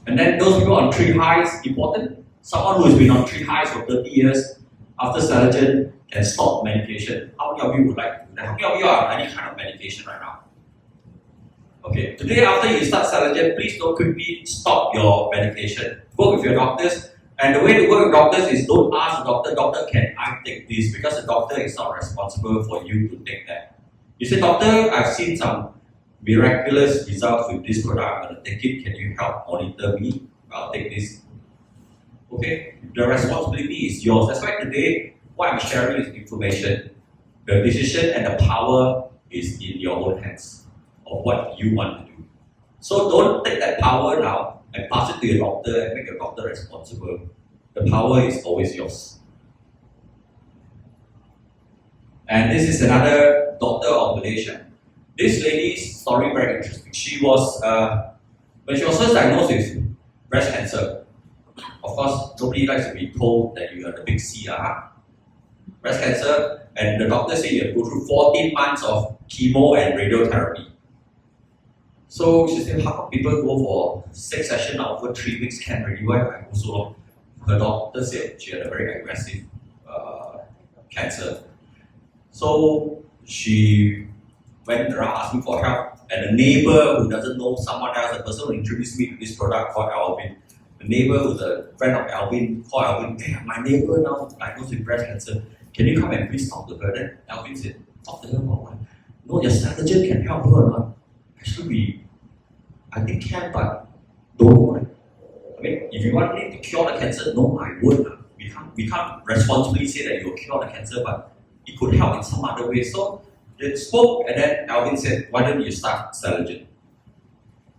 And then those people on 3 highs, important. Someone who has been on 3 highs for 30 years, after Saligen, can stop medication. How many of you would like to do that? How many of you are on any kind of medication right now? Okay, today after you start Saligen, please don't quickly stop your medication. Work with your doctors. And the way to work with doctors is don't ask the doctor, can I take this? Because the doctor is not responsible for you to take that. You say, doctor, I've seen some miraculous results with this product, I'm going to take it. Can you help monitor me? I'll take this. Okay, the responsibility is yours. That's why today, what I'm sharing is information. The decision and the power is in your own hands of what you want to do. So don't take that power now and pass it to your doctor and make your doctor responsible. The power is always yours. And this is another doctor of Malaysia. This lady's story very interesting. She was, when she was first diagnosed with breast cancer, Of course, nobody likes to be told that you are the big C, breast cancer, and the doctor said you have to go through 14 months of chemo and radiotherapy. So she said, how come people go for 6 sessions over 3 weeks can already? Why I go so long? Her doctor said she had a very aggressive cancer. So she went around asking for help, and a neighbor who doesn't know someone else, the person who introduced me to this product called Alvin, the neighbor who's a friend of Alvin, called Alvin, hey, my neighbor now diagnosed with breast cancer, can you come and please talk to her? Then Alvin said, talk to her about what? No, your surgeon can help her or not. Actually, I think can, but don't know. I mean, if you want me to cure the cancer, no, I would. We can't responsibly say that you'll cure the cancer, but it could help in some other way. So they spoke, and then Alvin said, why don't you start Celagen?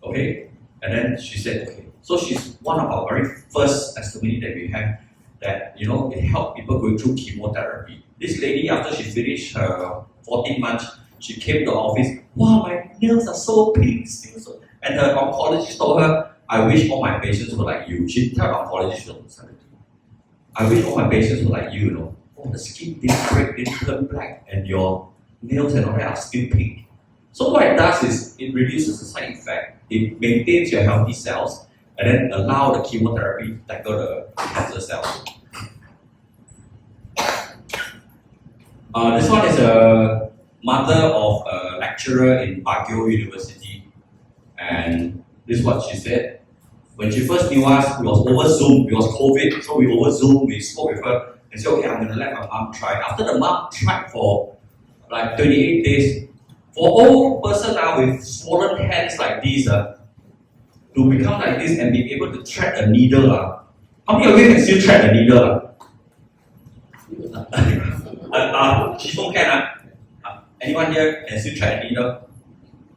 Okay? And then she said, okay. So she's one of our very first testimony that we have that, it helped people going through chemotherapy. This lady, after she finished her 14 months, she came to the office, wow, my nails are so pink, still so. And her oncologist told her, I wish all my patients were like you. She told the oncologist, I wish all my patients were like you, Oh, the skin didn't break, didn't turn black, and your nails and all that are still pink. So what it does is, it reduces the side effect, it maintains your healthy cells, and then allow the chemotherapy to tackle the cancer cells. This one is a mother of a lecturer in Baguio University, and this is what she said. When she first knew us, it was over Zoom, it was COVID, so we over Zoom, we spoke with her and said, okay, I'm going to let my mom try. After the mom tried for like 28 days, for old person now with swollen hands like this, to become like this and be able to thread a needle, how many of you can still thread a needle? She don't can. Anyone here can still thread a needle?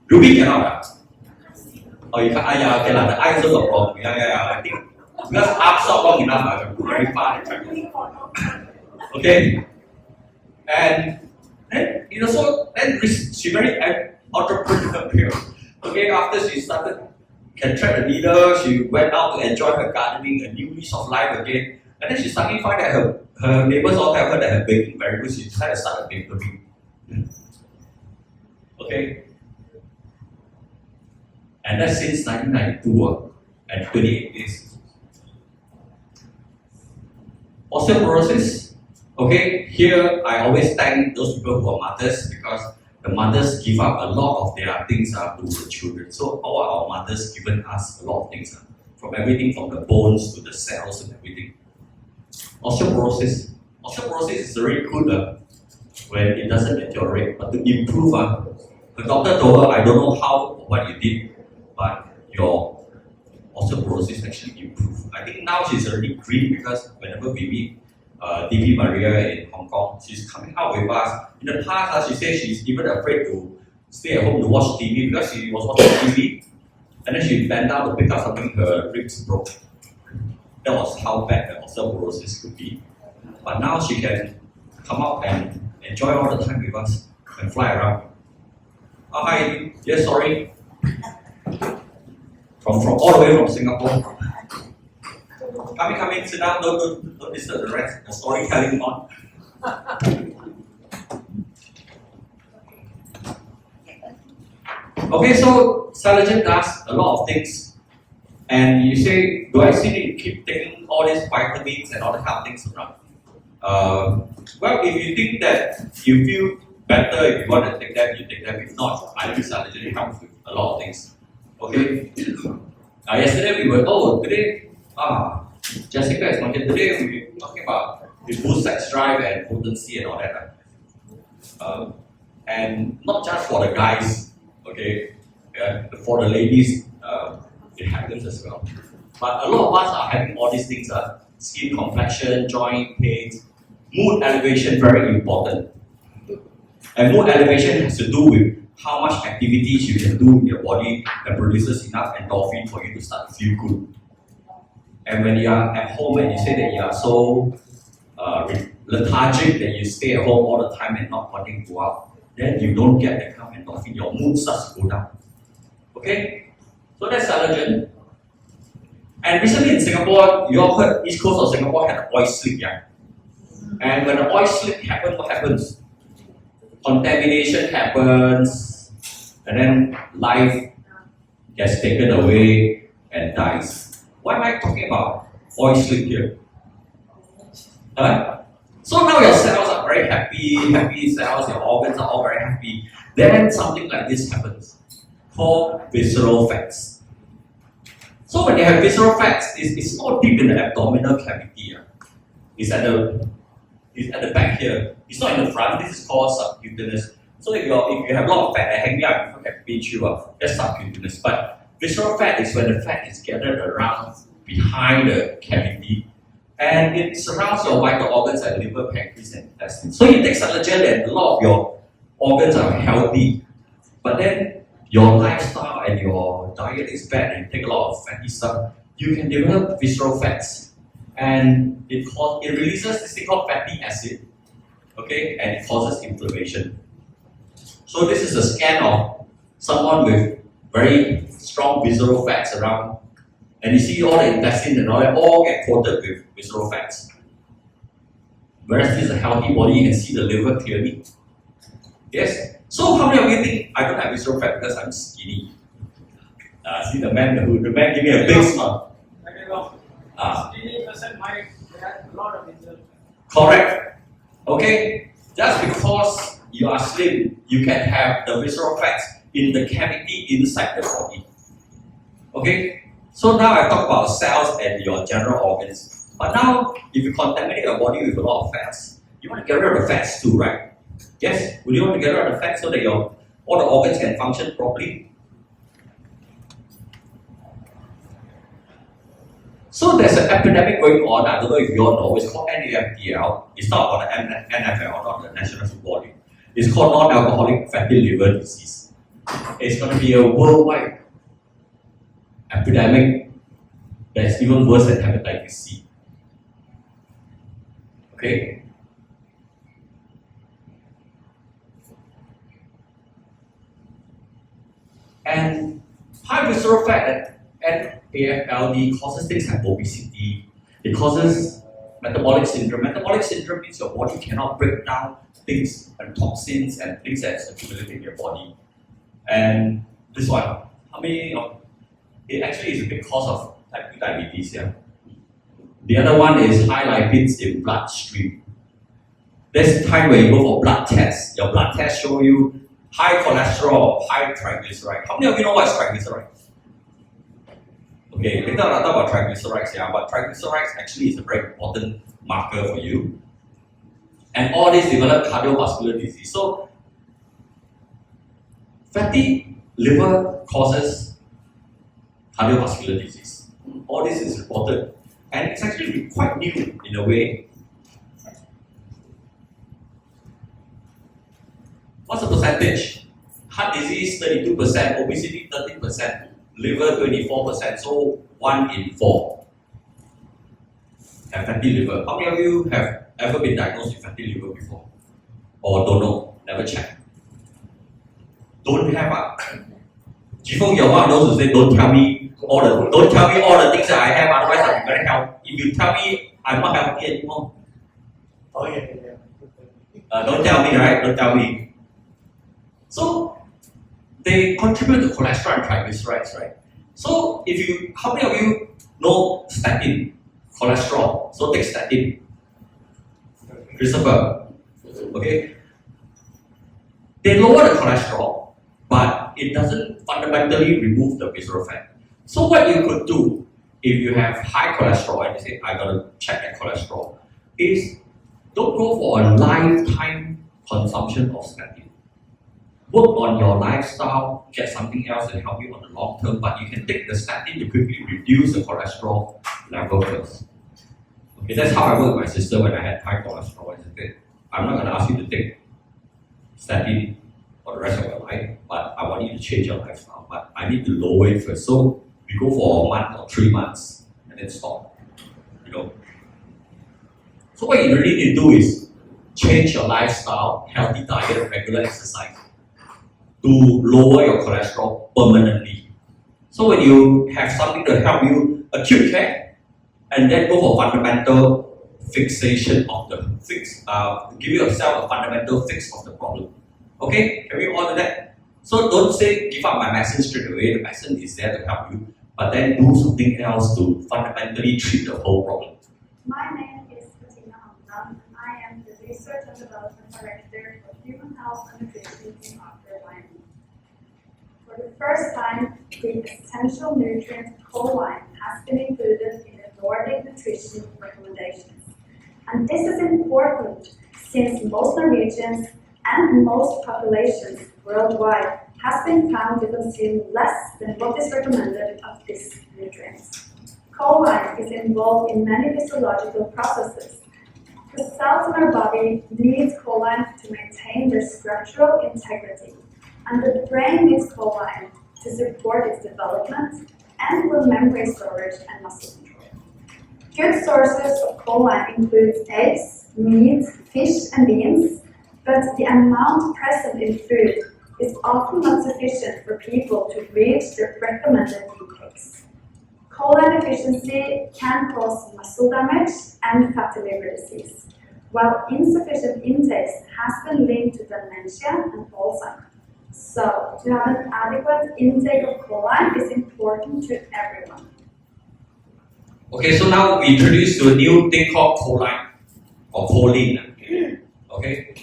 Ruby cannot. Oh, you can't. Yeah, okay, the eye also got problem. Yeah. I think because arms not long enough, I can go very far and try. Okay, and then then she very entrepreneurial. Okay, after she started can thread the needle, she went out to enjoy her gardening, a new lease of life again. And then she suddenly find that her neighbors all tell her that her baking very good. She decided to start a bakery. Okay. And that's since 1992 and 28 days. Osteoporosis. Okay, here I always thank those people who are mothers because the mothers give up a lot of their things to the children. So all our mothers given us a lot of things, from everything from the bones to the cells and everything. Osteoporosis. Osteoporosis is very good when it doesn't deteriorate, but to improve, the doctor told her, I don't know what you did, but your osteoporosis actually improved. I think now she's already green because whenever we meet DP Maria in Hong Kong, she's coming out with us. In the past, she said she's even afraid to stay at home to watch TV because she was watching TV and then she bent down to pick up something, her ribs broke. That was how bad the osteoporosis could be. But now she can come out and enjoy all the time with us and fly around. Oh, hi. Yes, sorry. From all the way from Singapore. Come in, sit down. Don't disturb the rest. The storytelling on. Okay, so Celagen does a lot of things. And you say, do I still need to keep taking all these vitamins and all the kind of things around? Well, if you think that you feel better, if you want to take them, you take them. If not, I use Celagen. It helps with a lot of things. Okay? Yesterday we were, today, Jessica is talking. Today we were talking about the boost sex drive and potency and all that. And not just for the guys, okay? For the ladies, it happens as well. But a lot of us are having all these things, skin complexion, joint pains, mood elevation, very important. And mood elevation has to do with how much activities you can do in your body that produces enough endorphin for you to start to feel good. And when you are at home and you say that you are so lethargic that you stay at home all the time and not wanting to go out, then you don't get that kind of endorphin, your mood starts to go down. Okay? So that's Celagen. And recently in Singapore, you all heard East Coast of Singapore had an oil slick, yeah? And when the oil slick happens, what happens? Contamination happens, and then life gets taken away and dies. Why am I talking about oil slick here? Huh? So now your cells are very happy cells, your organs are all very happy. Then something like this happens, called visceral fats. So when you have visceral fats, it's not deep in the abdominal cavity. It's at the back here. It's not in the front. This is called subcutaneous. So if you have a lot of fat that hanging out, people can pinch you up. That's subcutaneous. But visceral fat is when the fat is gathered around behind the cavity, and it surrounds your vital organs like liver, pancreas, and intestines. So you take Selagen and a lot of your organs are healthy, but then your lifestyle and your diet is bad and you take a lot of fatty stuff, you can develop visceral fats. And it releases this thing called fatty acid, okay, and it causes inflammation. So this is a scan of someone with very strong visceral fats around, and you see all the intestines and all that all get coated with visceral fats. Whereas this is a healthy body, you can see the liver clearly. Yes. So how many of you think I don't have visceral fat because I'm skinny? See the man give me a big smile. Skinny person might have a lot of injury. Correct. Okay. Just because you are slim, you can have the visceral fats in the cavity inside the body. Okay. So now I talk about cells and your general organs. But now, if you contaminate your body with a lot of fats, you want to get rid of the fats too, right? Yes? Would you want to get rid of the fat so that all the organs can function properly? So there's an epidemic going on. I don't know if you all know. It's called NAFLD. It's not about the NFL, not the National Football League. It's called non-alcoholic fatty liver disease. It's going to be a worldwide epidemic that's even worse than hepatitis C. Okay? And high visceral fat and NAFLD causes things like obesity. It causes metabolic syndrome. Metabolic syndrome means your body cannot break down things and toxins and things that's accumulated in your body. And this one, how many of it actually is a big cause of type 2 diabetes. Yeah. The other one is high lipids in bloodstream. There's a time where you go for blood tests. Your blood test show you high cholesterol, high triglyceride. How many of you know what is triglyceride? Okay, later I'll talk about triglycerides, yeah, but triglycerides actually is a very important marker for you. And all this develop cardiovascular disease. So, fatty liver causes cardiovascular disease. All this is reported. And it's actually quite new in a way. What's the percentage? Heart disease 32%, obesity 13%, liver 24%, so 1 in 4 have fatty liver. How many of you have ever been diagnosed with fatty liver before? Or don't know, never checked? Don't have Jifeng, you're one of those who say, don't tell me all the things that I have, otherwise I'll be very healthy. If you tell me I'm not healthy anymore, don't tell me, right? Don't tell me. So they contribute to cholesterol and triglycerides, right? So how many of you know statin, cholesterol? So take statin. Christopher, okay? They lower the cholesterol, but it doesn't fundamentally remove the visceral fat. So what you could do if you have high cholesterol and you say, I gotta check that cholesterol, is don't go for a lifetime consumption of statin. Work on your lifestyle, get something else that help you on the long term, but you can take the statin to quickly reduce the cholesterol level first. Okay, that's how I worked with my sister when I had high cholesterol. I said, I'm not going to ask you to take statin for the rest of your life, but I want you to change your lifestyle. But I need to lower it first. So we go for a month or 3 months and then stop. So what you really need to do is change your lifestyle, healthy diet, regular exercise, to lower your cholesterol permanently. So when you have something to help you acute care, and then go for fundamental fixation of the give yourself a fundamental fix of the problem. Okay, can we all do that? So don't say give up my medicine straight away. The medicine is there to help you, but then do something else to fundamentally treat the whole problem. My name is Bettina Hamdan. I am the Research and Development Director for Human Health and Nutrition in Aker Wyoming. For the first time, the essential nutrient choline has been included in the Nordic nutrition recommendations. And this is important since most Norwegians and most populations worldwide has been found to consume less than what is recommended of this nutrient. Choline is involved in many physiological processes. The cells in our body need choline to maintain their structural integrity, and the brain needs choline to support its development and for memory storage and muscle control. Good sources of choline include eggs, meat, fish, and beans, but the amount present in food is often not sufficient for people to reach their recommended intakes. Choline deficiency can cause muscle damage and fatty liver disease, while insufficient intakes has been linked to dementia and Alzheimer's. So, to have an adequate intake of choline is important to everyone. Okay, so now we introduce to a new thing called choline or choline. Okay.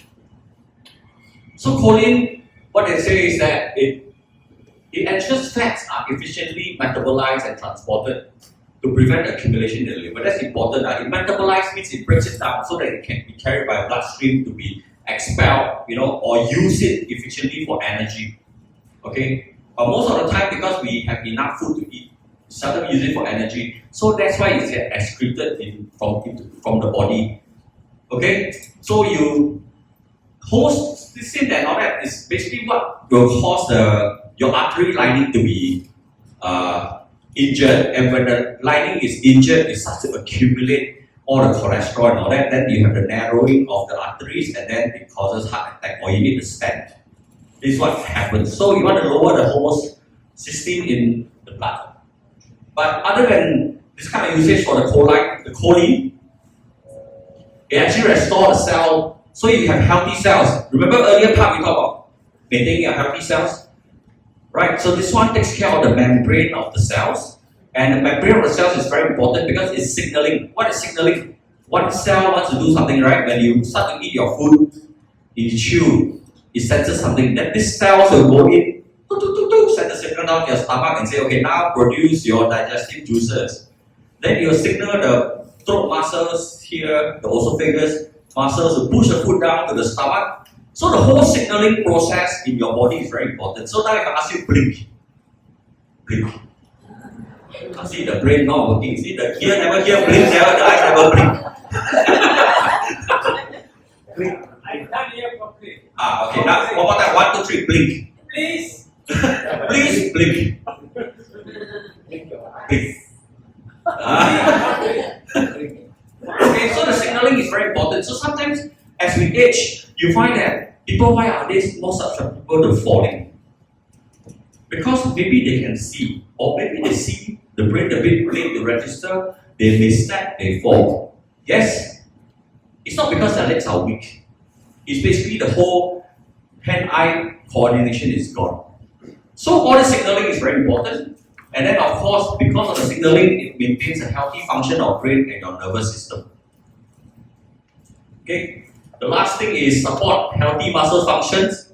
So choline, what they say is that it ensures fats are efficiently metabolized and transported to prevent accumulation in the liver. That's important. It metabolizes means it breaks it down so that it can be carried by bloodstream to be expelled, or use it efficiently for energy. Okay, but most of the time because we have enough food to eat, seldom use it for energy. So that's why it's excreted from the body. Okay, so you host and all that is basically what will cause your artery lining to be injured, and when the lining is injured, it starts to accumulate all the cholesterol and all that. Then you have the narrowing of the arteries, and then it causes heart attack, or you need a stent. This is what happens. So you want to lower the homocysteine in the blood. But other than this kind of usage for the choline, it actually restores the cell. So you have healthy cells. Remember earlier part we talked about maintaining your healthy cells? Right, so this one takes care of the membrane of the cells. And the membrane of the cells is very important because it's signaling. What is signaling? One cell wants to do something, right? When you start to eat your food, you chew, it senses something. Then these cells will go in, send the signal down to your stomach and say, okay, now produce your digestive juices. Then you signal the throat muscles here, the esophagus muscles will push the food down to the stomach. So the whole signaling process in your body is very important. So now if I ask you, blink. I see the brain not working. See the ear never hear blink, the eyes never blink. I can't hear properly. Okay, now one more time. 1, 2, 3, blink. Please. Please blink. Blink. Okay, so the signaling is very important. So sometimes as we age, you find that people, why are they more susceptible to falling? Because maybe they can see, or maybe they see the brain a bit late to register, they misstep, they fall. Yes, it's not because their legs are weak. It's basically the whole hand-eye coordination is gone. So all the signaling is very important. And then of course, because of the signaling, it maintains a healthy function of brain and your nervous system. Okay, the last thing is support healthy muscle functions.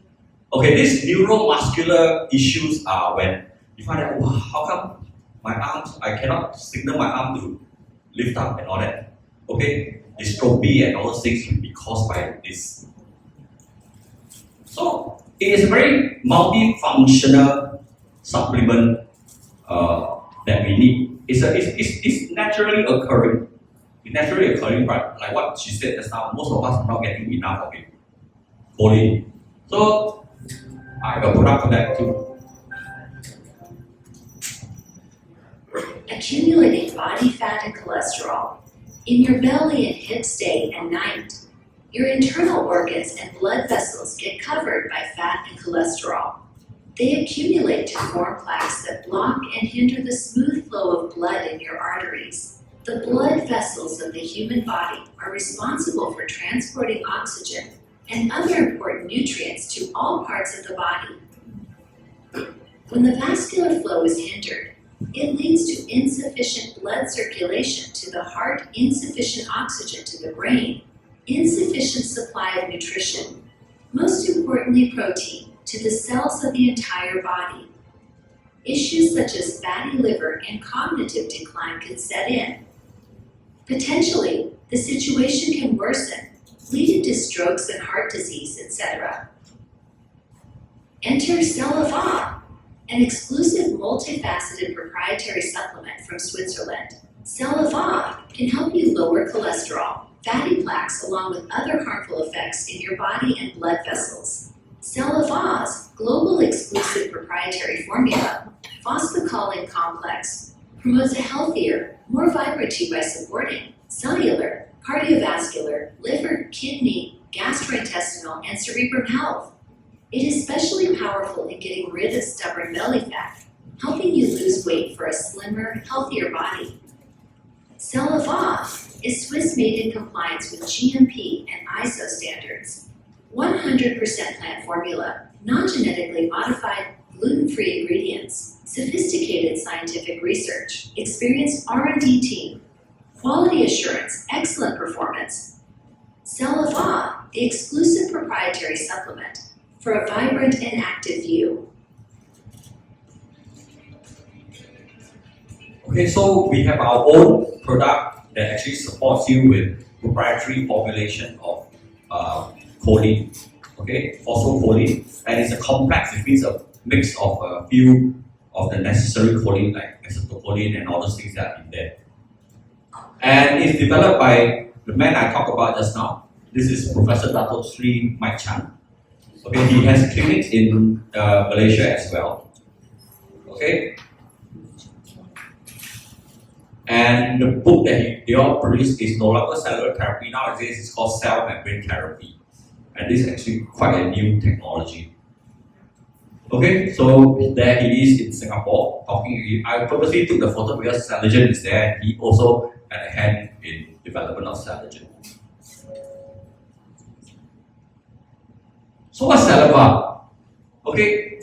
Okay, these neuromuscular issues are when you find out, wow, how come my arms, I cannot signal my arm to lift up and all that. Okay, dystrophy and all those things will be caused by this. So it is a very multifunctional supplement that we need. It's naturally occurring. It's naturally occurring, but like what she said just now, most of us are not getting enough of it. Choline. So I have a product for that too. Accumulating body fat and cholesterol in your belly and hips day and night. Your internal organs and blood vessels get covered by fat and cholesterol. They accumulate to form plaques that block and hinder the smooth flow of blood in your arteries. The blood vessels of the human body are responsible for transporting oxygen and other important nutrients to all parts of the body. When the vascular flow is hindered, it leads to insufficient blood circulation to the heart, insufficient oxygen to the brain, insufficient supply of nutrition, most importantly protein, to the cells of the entire body. Issues such as fatty liver and cognitive decline can set in. Potentially, the situation can worsen, leading to strokes and heart disease, etc. Enter Celeva, an exclusive multifaceted proprietary supplement from Switzerland. Celeva can help you lower cholesterol, fatty plaques, along with other harmful effects in your body and blood vessels. Celeva's global exclusive proprietary formula, phosphocholine complex, promotes a healthier, more vibrant you by supporting cellular, cardiovascular, liver, kidney, gastrointestinal, and cerebral health. It is especially powerful in getting rid of stubborn belly fat, helping you lose weight for a slimmer, healthier body. Celeva is Swiss-made in compliance with GMP and ISO standards. 100% plant formula, non-genetically modified, gluten-free ingredients, sophisticated scientific research, experienced R&D team, quality assurance, excellent performance. Celeva, the exclusive proprietary supplement for a vibrant and active you. Okay, so we have our own product that actually supports you with proprietary formulation of choline, okay, phosphocholine, and it's a complex. It means a mix of a few of the necessary choline like acetylcholine and all those things that are in there. And it's developed by the man I talked about just now. This is Professor Dato Sri Mike Chan. Okay, he has clinics in Malaysia as well. Okay. And the book that they all produced is no longer cellular therapy. Nowadays it's called cell membrane therapy. And this is actually quite a new technology. Okay, so there he is in Singapore talking. I purposely took the photo because Saligen is there. He also had a hand in development of Saligen. So what's Celeva? Okay,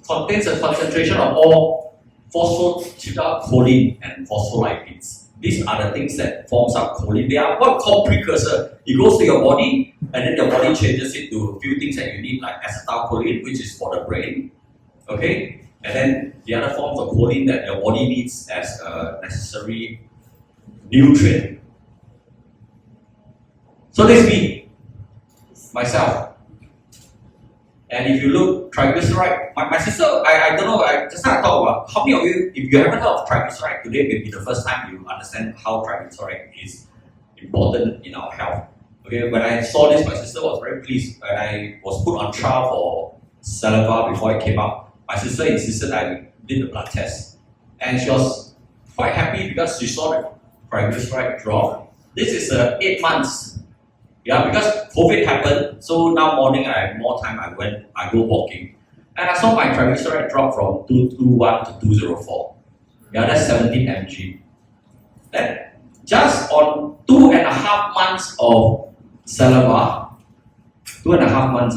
contains a concentration of all phosphatidylcholine and phospholipids. These are the things that forms up choline. They are what called precursor. It goes to your body, and then your body changes it to a few things that you need, like acetylcholine, which is for the brain. Okay, and then the other forms of choline that your body needs as a necessary nutrient. So this is me, myself. And if you look, triglyceride, my sister, I don't know, I just want to talk about how many of you, if you haven't heard of triglyceride today, maybe the first time you understand how triglyceride is important in our health. Okay, when I saw this, my sister was very pleased. When I was put on trial for Celeva before it came out, my sister insisted I did the blood test. And she was quite happy because she saw the triglyceride drop. This is 8 months. Yeah, because COVID happened, so now morning I had more time, I go walking. And I saw my triglyceride drop from 221 to 204. Yeah, that's 17 mg. Then just on 2.5 months of Celeva, 2.5 months,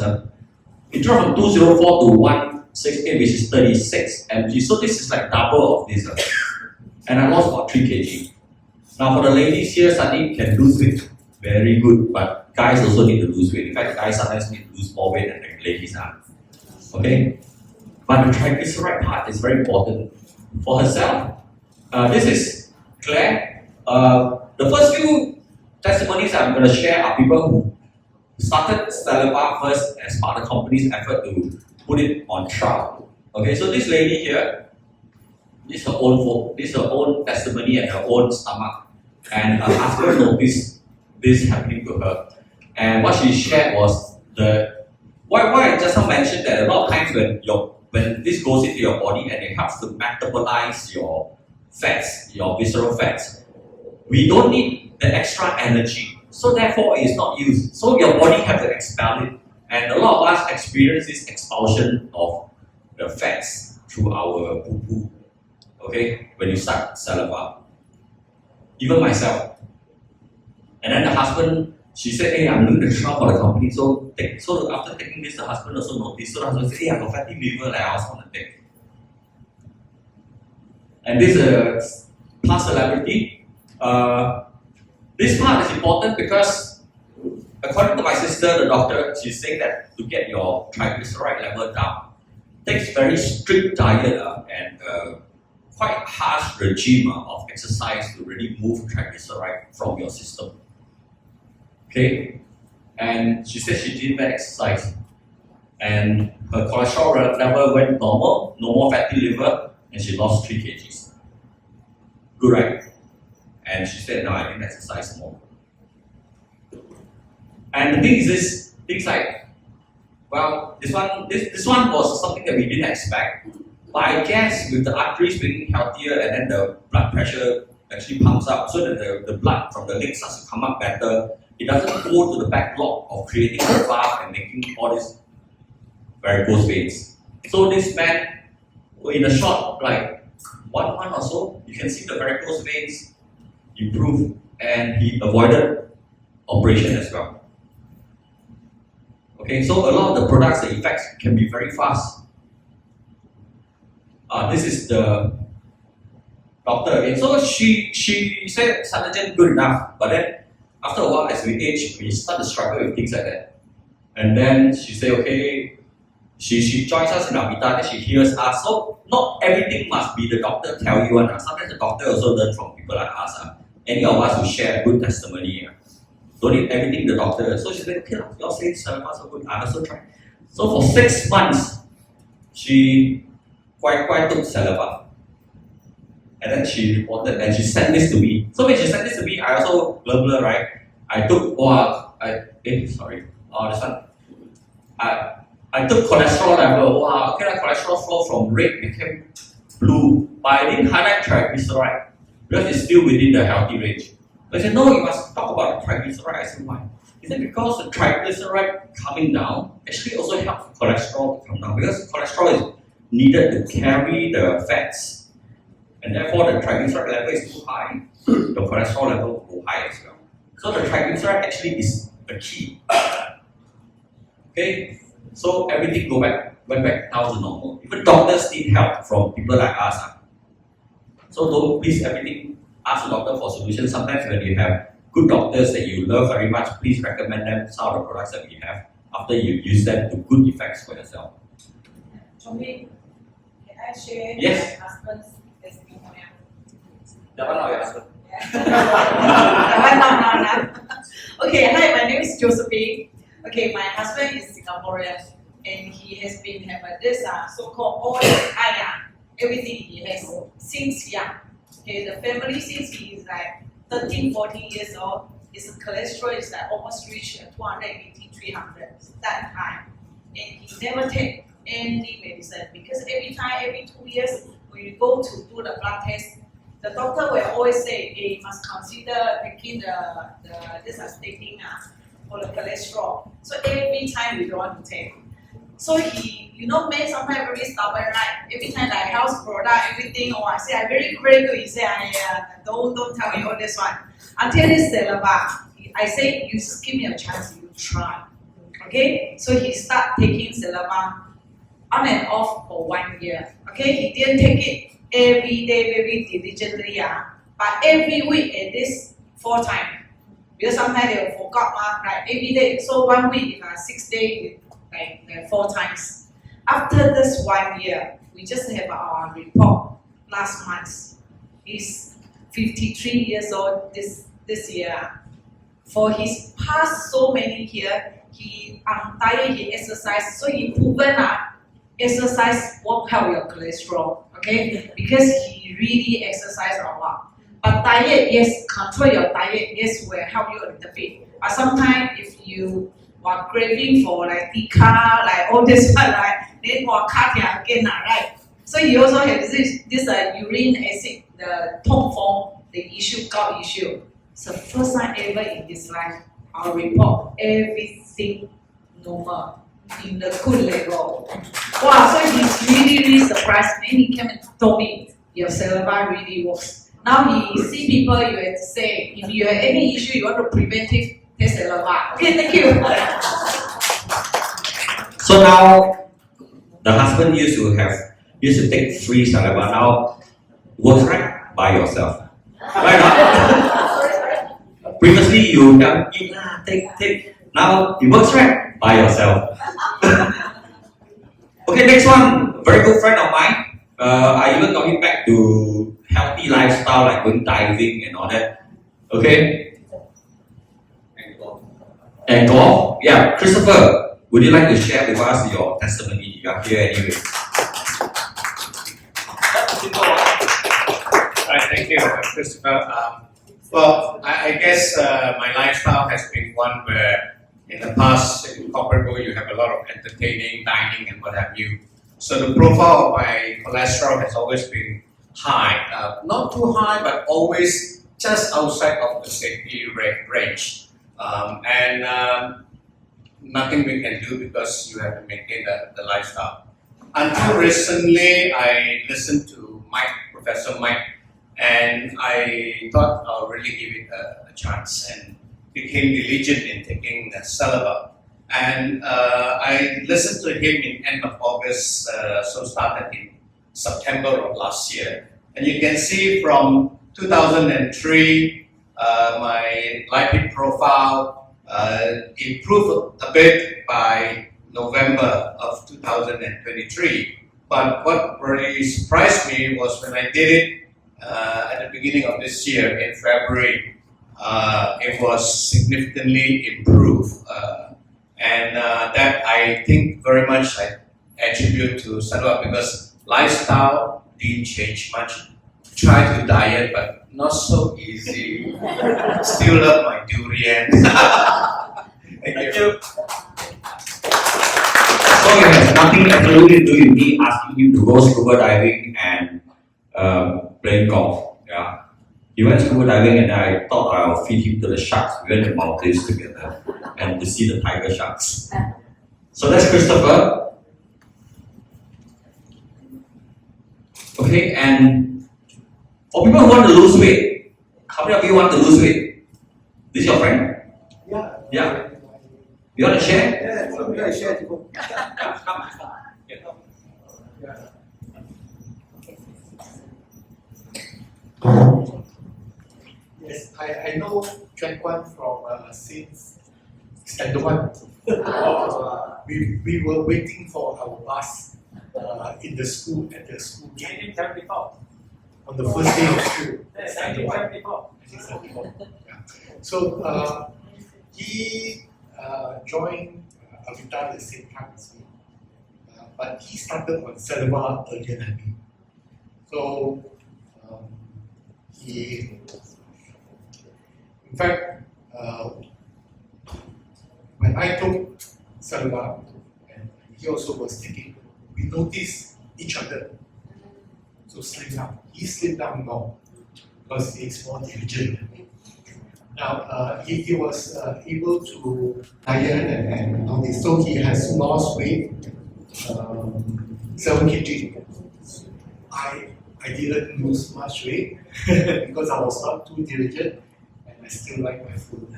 it dropped from 204 to 168, which is 36 mg. So this is like double of this. And I lost about 3 kg. Now for the ladies here, suddenly can lose weight. Very good, but guys also need to lose weight. In fact, guys sometimes need to lose more weight than the ladies are. Okay? But the triglyceride part is very important. For herself, this is Claire. The first few testimonies I'm going to share are people who started Celeva first as part of the company's effort to put it on trial. Okay, so this lady here, this is her own testimony and her own stomach. And her husband noticed this happening to her. And what she shared was why I just now mentioned that a lot of times when this goes into your body and it helps to metabolize your fats, your visceral fats, we don't need the extra energy. So therefore it is not used. So your body has to expel it. And a lot of us experience this expulsion of the fats through our poo-poo. Okay, when you start saliva. Even myself. And then the husband, she said, hey, I'm doing the trial for the company. So after taking this, the husband also noticed. So the husband said, hey, I got fatty liver, like I also want to take. And this past celebrity, this part is important because according to my sister, the doctor, she's saying that to get your triglyceride level down, takes very strict diet and quite harsh regime of exercise to really move triglyceride from your system. Okay, and she said she did that exercise, and her cholesterol level went normal, no more fatty liver, and she lost 3 kgs. Good, right? And she said, no, I didn't exercise more. And the thing is this, things like, well, this one was something that we didn't expect. But I guess with the arteries being healthier and then the blood pressure actually pumps up so that the blood from the leg starts to come up better, it doesn't go to the backlog of creating a valve and making all these varicose veins. So this man, in a short, like 1 month or so, you can see the varicose veins improve and he avoided operation as well. Okay, so a lot of the products, the effects can be very fast. This is the doctor again. So she said Sanogen good enough, but then after a while as we age, we start to struggle with things like that. And then she said, okay, she joins us in Avita, then she hears us. So not everything must be the doctor tell you. Sometimes the doctor also learn from people like us. Any of us who share a good testimony. Don't need everything the doctor. So she said, okay, you all say saliva so good, I also try. So for 6 months, she quite took saliva. And then she reported and she sent this to me. So when she sent this to me, I also blah, right? I took, this one. I took cholesterol level. Wow, okay, the cholesterol flow from red became blue. But I didn't highlight triglyceride because it's still within the healthy range. They said, no, you must talk about the triglyceride. I said, why? He said, because the triglyceride coming down actually also helps cholesterol to come down because cholesterol is needed to carry the fats. And therefore, the triglyceride level is too high, the cholesterol level will go high as well. So the triglyceride actually is the key. Okay, so everything went back down to normal. Even doctors need help from people like us. So don't please everything ask the doctor for solutions. Sometimes when you have good doctors that you love very much, please recommend them some of the products that we have after you use them to good effects for yourself. Chongming, can I share Yes. my husband's testimonial? That one not your husband. That one not. Okay, hi, my name is Josephine. Okay, my husband is Singaporean and he has been having this so-called all everything he has since young. Okay, the family since he is like 13, 14 years old, his cholesterol is like almost reached 280, 300 that time. And he never take any medicine because every 2 years when you go to do the blood test, the doctor will always say, hey, you must consider taking this statin for the cholesterol. So every time we don't want to take. So he, men sometimes very stubborn, right? Every time like health product, everything, I say, I'm very, very good. He say, don't tell me all this one. Until this saliva, I say, you just give me a chance, you try. Okay? So he start taking saliva on and off for 1 year. Okay? He didn't take it every day, very diligently, but every week at least 4 times. Because sometimes they will forget, right? Every day. So 1 week, 6 days, like 4 times. After this 1 year, we just have our report last month. He's 53 years old this year. For his past so many years, he diet, he exercise, so he proven exercise won't help your cholesterol, okay? Because he really exercise a lot. But diet, yes, control your diet, yes, will help you a little bit. But sometimes if you are craving for like decaf, like all this one, right? Then cut again, right? So you also have this urine acid, the tongue form, the issue, gout issue. It's the first time ever in his life, our report, everything normal, in the good level. Wow, so he's really surprised. Then he came and told me, your saliva really works. Now he see people, you have to say, if you have any issue, you want to preventive, test saliva. Okay, thank you. So now, the husband used to take free saliva. Now, works right by yourself. Right now, previously you can eat, take. Now it works right by yourself. Okay, next one, very good friend of mine. I even got him back to healthy lifestyle like going diving and all that. Okay. And golf. Yeah, Christopher, would you like to share with us your testimony? You are here anyway. Right, thank you, Christopher. Well, I guess my lifestyle has been one where in the past, in corporate world, you have a lot of entertaining, dining, and what have you. So the profile of my cholesterol has always been high. Not too high, but always just outside of the safety range. Nothing we can do because you have to maintain the lifestyle. Until recently, I listened to Professor Mike, and I thought I'll really give it a chance and became diligent in taking the saliva. And I listened to him in end of August, so started in September of last year. And you can see from 2003, my lipid profile improved a bit by November of 2023. But what really surprised me was when I did it at the beginning of this year in February, it was significantly improved. And that I think very much I attribute to saliva because lifestyle didn't change much. Try to diet, but not so easy. Still love my durian. Thank you. So it has nothing absolutely to do with me asking him to go scuba diving and playing golf. Yeah. He went scuba diving and I thought I'll feed him to the sharks. We went to mountains together and to see the tiger sharks. So that's Christopher. Okay, and for people who want to lose weight, how many of you want to lose weight? This is your friend? Yeah. Yeah. You want to share? Yeah, so I share. Yes, I know Chuan Kwan from since Standard 1. We were waiting for our bus in the school, at the school gate 1974. on the first day of school. Yes, Standard 1. 1974. Yeah. So he joined Avita at the same time as me, but he started on saliva earlier than me. So he, in fact, when I took saliva and he also was taking, we noticed each other. So slim down. He slimmed down more because he's more diligent than me. Now, he was able to diet and all this, so he has lost weight, 7 kg. I didn't lose much weight because I was not too diligent and I still like my food.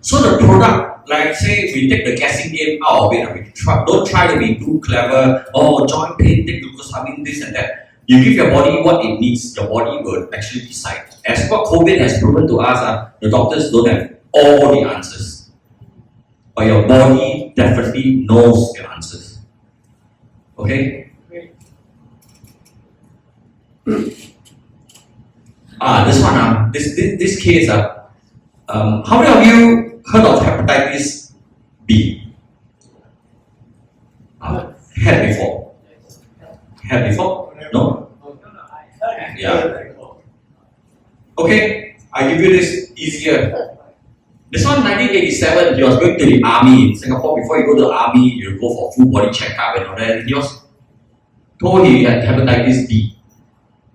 So the product, like say we take the guessing game out of it, we don't try to be too clever, joint pain, take glucosamine, this and that. You give your body what it needs, your body will actually decide. As what COVID has proven to us, the doctors don't have all the answers. But your body definitely knows the answers. Okay? This one, this case, how many of you heard of hepatitis B? Had before? Had before? No? Yeah. Okay, I give you this easier. This one, 1987, he was going to the army in Singapore. Before you go to the army, you go for full body checkup and all that. He was told he had hepatitis B.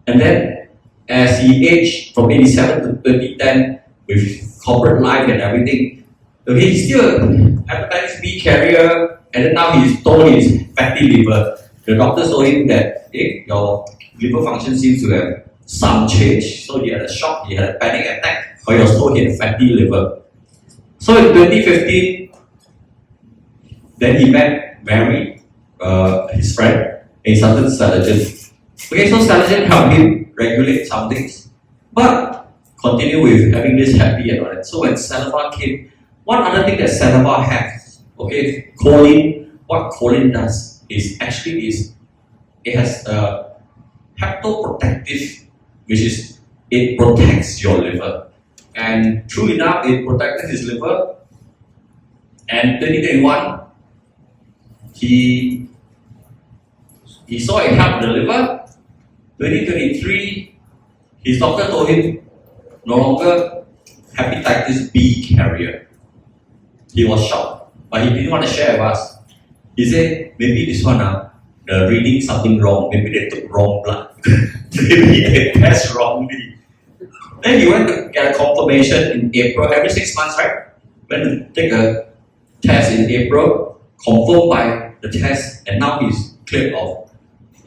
And then, as he aged from 87 to 2010, with corporate life and everything, Okay, he's still hepatitis B carrier, and then now he's told his fatty liver. The doctor told him that your liver function seems to have some change. So he had a shock, he had a panic attack, but he was told he had fatty liver. So in 2015, then he met Mary, his friend, and he started Selagen. Okay, so Selagen helped him regulate some things, but continue with having this happy and all that. So when Saliva came, one other thing that Saliva has, okay, choline, what choline does is it has a hepatoprotective, which is it protects your liver. And true enough, it protected his liver. And 2021, he saw it help the liver. 2023, his doctor told him no longer hepatitis B carrier. He was shocked, but he didn't want to share with us. He said, maybe this one, the reading something wrong. Maybe they took wrong blood. Maybe they test wrongly. Then he went to get a confirmation in April, every 6 months, right? Went to take a test in April, confirmed by the test, and now he's cleared of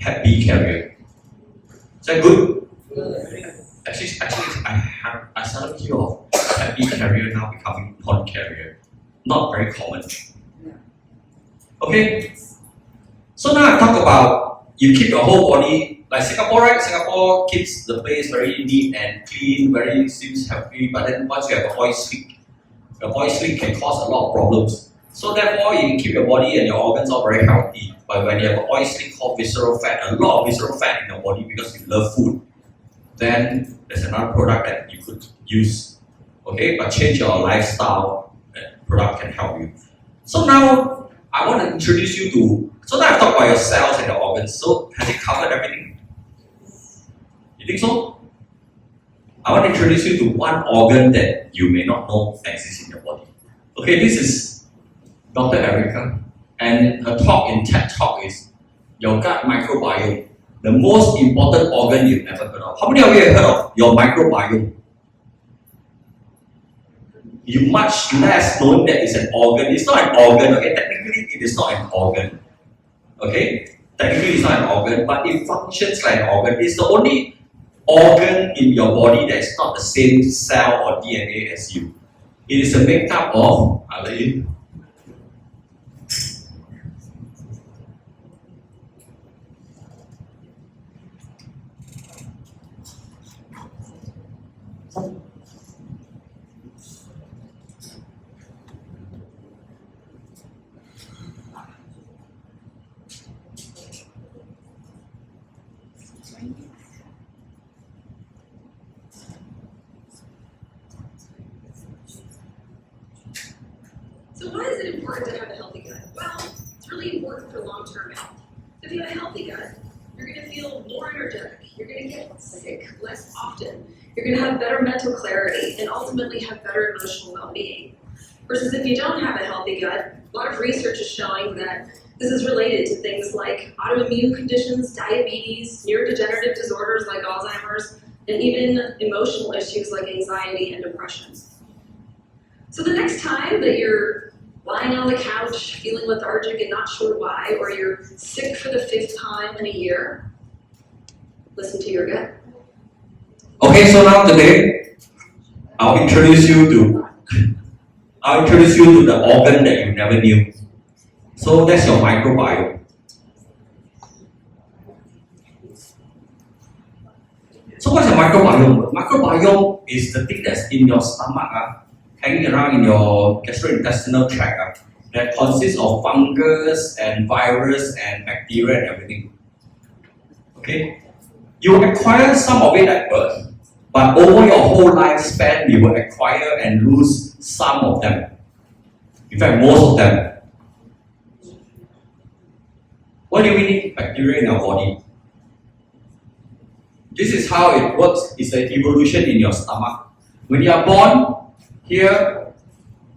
Hep B carrier. Is that good? Actually, I started hear of Hep B carrier now becoming non-carrier. Not very common. Okay? So now I talk about you keep your whole body, like Singapore, right? Singapore keeps the place very neat and clean, very seems happy, but then once you have a voice leak, your voice leak can cause a lot of problems. So therefore, you can keep your body and your organs all very healthy. But when you have an oil leak called visceral fat, a lot of visceral fat in your body because you love food, then there's another product that you could use. Okay, but change your lifestyle, that product can help you. So now, I want to introduce you to, so now I've talked about your cells and your organs, so has it covered everything? You think so? I want to introduce you to one organ that you may not know exists in your body. Okay, this is Dr. Erica, and her talk in TED Talk is your gut microbiome, the most important organ you've ever heard of. How many of you have heard of your microbiome? You much less knowing that it's an organ. It's not an organ, okay? Technically, it is not an organ. Okay? Technically, it's not an organ, but it functions like an organ. It's the only organ in your body that is not the same cell or DNA as you. It is a makeup of, So why is it important to have a healthy gut? Well, it's really important for long-term health. If you have a healthy gut, you're going to feel more energetic. You're going to get sick less often. You're going to have better mental clarity and ultimately have better emotional well-being. Versus if you don't have a healthy gut, a lot of research is showing that this is related to things like autoimmune conditions, diabetes, neurodegenerative disorders like Alzheimer's, and even emotional issues like anxiety and depression. So the next time that you're lying on the couch, feeling lethargic and not sure why, or you're sick for the 5th time in a year, listen to your gut. Okay, so now today, I'll introduce you to the organ that you never knew. So that's your microbiome. So what's your microbiome? Microbiome is the thing that's in your stomach, hanging around in your gastrointestinal tract, that consists of fungus and virus and bacteria and everything. Okay? You acquire some of it at birth, but over your whole lifespan, you will acquire and lose some of them. In fact, most of them. What do we need bacteria in our body? This is how it works. It's an evolution in your stomach. When you are born, here,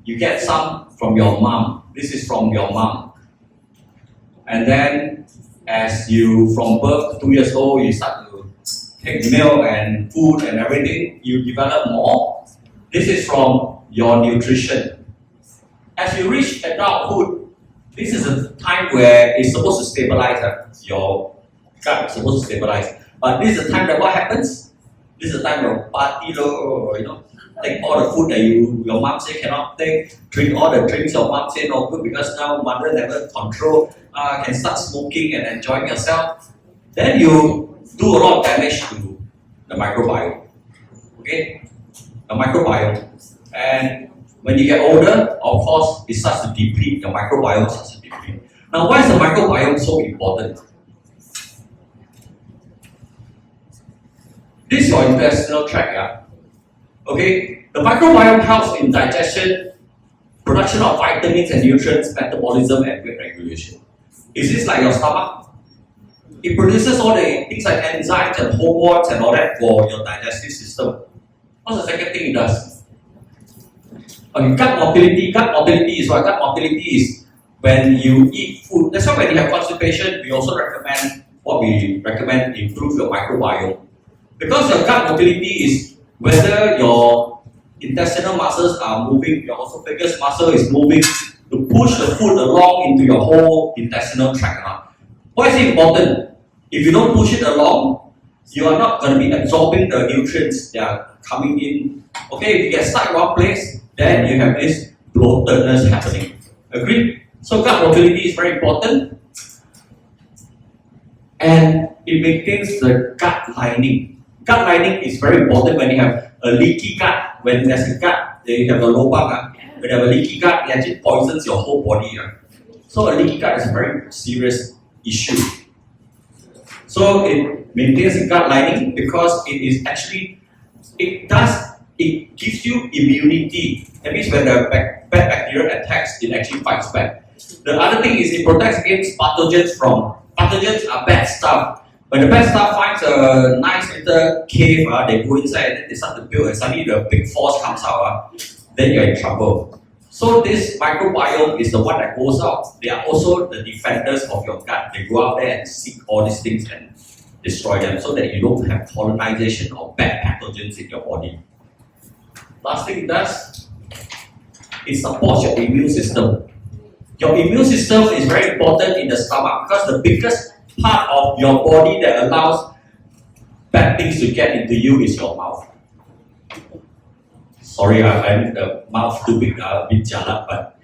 you get some from your mom. This is from your mom. And then, as you, from birth, 2 years old, you start to take milk and food and everything, you develop more. This is from your nutrition. As you reach adulthood, this is a time where it's supposed to stabilize. Your gut is supposed to stabilize. But this is the time that what happens? This is the time of party, take all the food that your mom say cannot take, drink all the drinks your mom say no good because now mother never control, can start smoking and enjoying yourself. Then you do a lot of damage to the microbiome. Okay? The microbiome. And when you get older, of course, it starts to deplete, your microbiome starts to deplete. Now, why is the microbiome so important? This is your intestinal tract, yeah? Okay? The microbiome helps in digestion, production of vitamins and nutrients, metabolism, and weight regulation. Is this like your stomach? It produces all the things like enzymes and hormones and all that for your digestive system. What's the second thing it does? Okay, gut motility. Gut motility is what? Gut motility is when you eat food. That's why when you have constipation, we also recommend improve your microbiome. Because your gut motility is whether your intestinal muscles are moving, your esophagus muscle is moving to push the food along into your whole intestinal tract. Why is it important? If you don't push it along, you are not going to be absorbing the nutrients that are coming in. Okay, if you get stuck in one place, then you have this bloatedness happening. Agree? So gut motility is very important. And it maintains the gut lining. Gut lining is very important when you have a leaky gut. When there's a gut, you have a lobang. When you have a leaky gut, it actually poisons your whole body. So a leaky gut is a very serious issue. So it maintains the gut lining because it gives you immunity. That means when the bad bacteria attacks, it actually fights back. The other thing is it protects against pathogens are bad stuff. When the bad stuff finds a nice little cave, they go inside and then they start to build and suddenly the big force comes out, then you're in trouble. So this microbiome is the one that goes out. They are also the defenders of your gut. They go out there and seek all these things and destroy them so that you don't have colonization of bad pathogens in your body. Last thing it does, it supports your immune system. Your immune system is very important in the stomach because the biggest part of your body that allows bad things to get into you is your mouth. Sorry, I'm the mouth too big, a bit jalat, but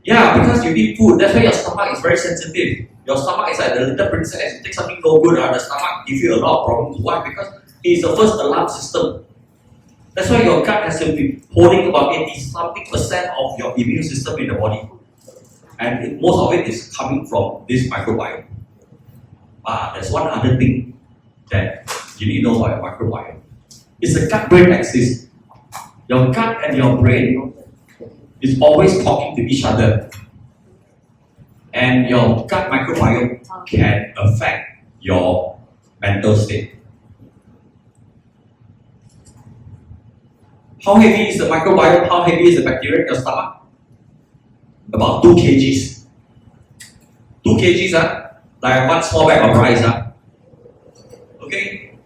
yeah, because you eat food, that's why your stomach is very sensitive. Your stomach is like the little princess. You take something no good, the stomach gives you a lot of problems. Why? Because it's the first alarm system. That's why your gut has to be holding about 80-something% of your immune system in the body. And most of it is coming from this microbiome. There's one other thing that you need to know about your microbiome. It's the gut-brain axis. Your gut and your brain is always talking to each other. And your gut microbiome can affect your mental state. How heavy is the microbiome? How heavy is the bacteria in your stomach? About 2 kgs. 2 kgs, like one small bag of rice. Okay?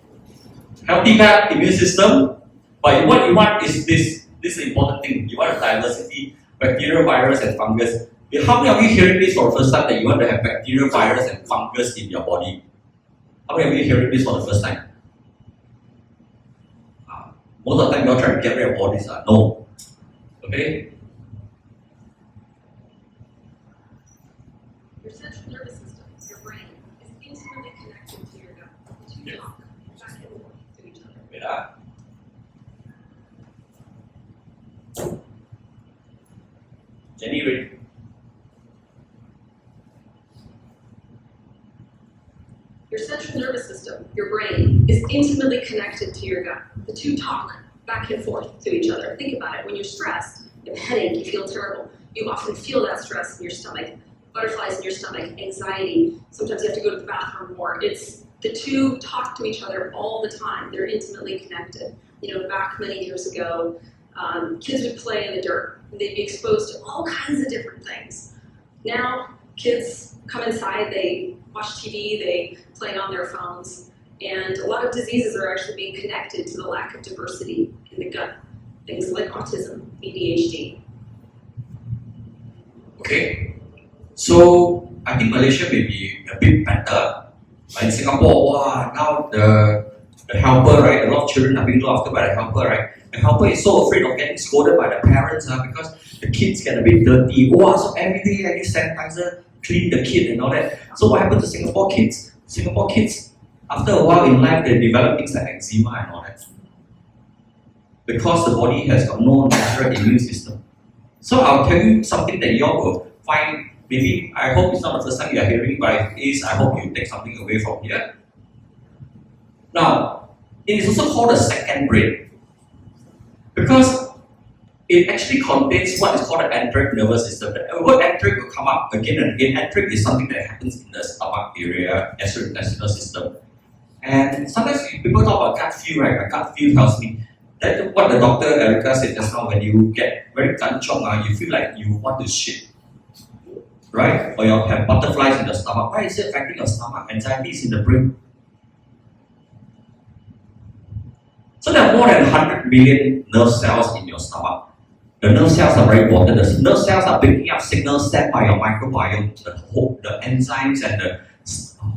Healthy gut, immune system. But what you want is this is the important thing. You want a diversity, bacteria, virus, and fungus. How many of you hearing this for the first time that you want to have bacteria, virus, and fungus in your body? How many of you hearing this for the first time? Most of the time, you're trying to get rid of all this. No. Okay? Your central nervous system, your brain, is intimately connected to your gut. The two talk back and forth to each other. Wait, Jenny, ready? Your central nervous system, your brain, is intimately connected to your gut. The two talk back and forth to each other. Think about it. When you're stressed, you have a headache, you feel terrible. You often feel that stress in your stomach, butterflies in your stomach, anxiety. Sometimes you have to go to the bathroom more. The two talk to each other all the time. They're intimately connected. Back many years ago, kids would play in the dirt. And they'd be exposed to all kinds of different things. Now, kids come inside, they watch TV, they play on their phones, and a lot of diseases are actually being connected to the lack of diversity in the gut. Things like autism, ADHD. Okay? So I think Malaysia may be a bit better. But in Singapore, wow, now the helper, right? A lot of children are being looked after by the helper, right? The helper is so afraid of getting scolded by the parents because the kids get a bit dirty. Wow, so every day I use sanitizer, clean the kid and all that. So what happened to Singapore kids? Singapore kids, after a while in life, they develop things like eczema and all that. Because the body has got no natural immune system. So I'll tell you something that you all will find, maybe, I hope it's not the first time you are hearing, but if it is, I hope you take something away from here. Now, it is also called a second brain. Because it actually contains what is called the enteric nervous system. The word enteric will come up again and again. Enteric is something that happens in the stomach area, gastrointestinal system. And sometimes people talk about gut feel, right? My gut feel tells me that what the doctor Erica said just now, when you get very kanchong, you feel like you want to shit. Right? Or you have butterflies in the stomach. Why is it affecting your stomach? Anxiety is in the brain. So there are more than 100 million nerve cells in your stomach. The nerve cells are very important. The nerve cells are picking up signals sent by your microbiome. The enzymes and the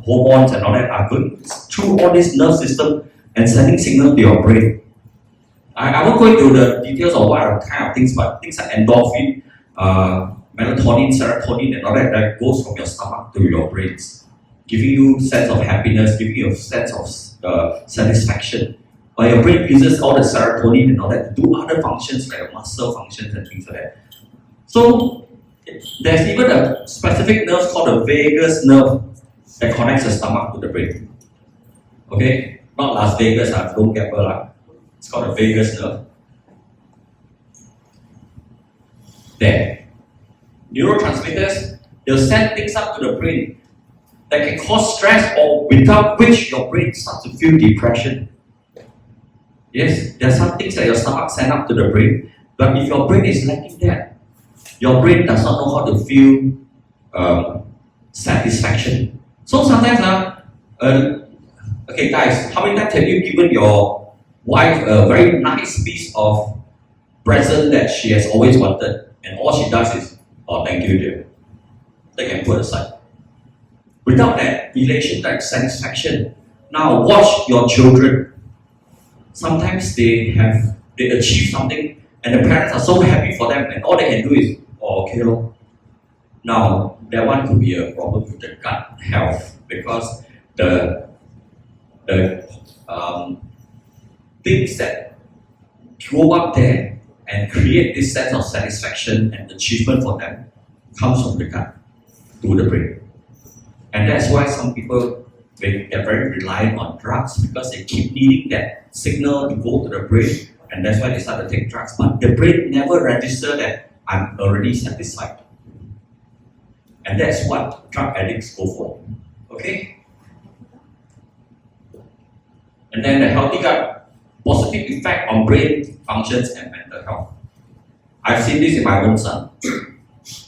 hormones and all that are going through all this nerve system and sending signals to your brain. I won't go into the details of what are the kind of things, but things like endorphin, melatonin, serotonin, and all that goes from your stomach to your brains, giving you a sense of happiness, giving you a sense of satisfaction. But your brain uses all the serotonin and all that to do other functions like muscle functions and things like that. So there's even a specific nerve called the vagus nerve that connects the stomach to the brain. Okay? Not Las Vegas, don't get her. It's called the vagus nerve. There. Neurotransmitters, they'll send things up to the brain that can cause stress or without which your brain starts to feel depression. Yes, there are some things that your stomach sends up to the brain, but if your brain is lacking that, your brain does not know how to feel satisfaction. So sometimes, okay guys, how many times have you given your wife a very nice piece of present that she has always wanted, and all she does is, oh, thank you, dear. They can put aside. Without that elation, that satisfaction. Now watch your children. Sometimes they achieve something, and the parents are so happy for them, and all they can do is, oh, okay, lor. Now that one could be a problem with the gut health because the things that go up there and create this sense of satisfaction and achievement for them comes from the gut to the brain. And that's why some people, they're very reliant on drugs because they keep needing that signal to go to the brain, and that's why they start to take drugs. But the brain never registers that I'm already satisfied. And that's what drug addicts go for. Okay? And then the healthy gut, positive effect on brain functions and mental health. I've seen this in my own son.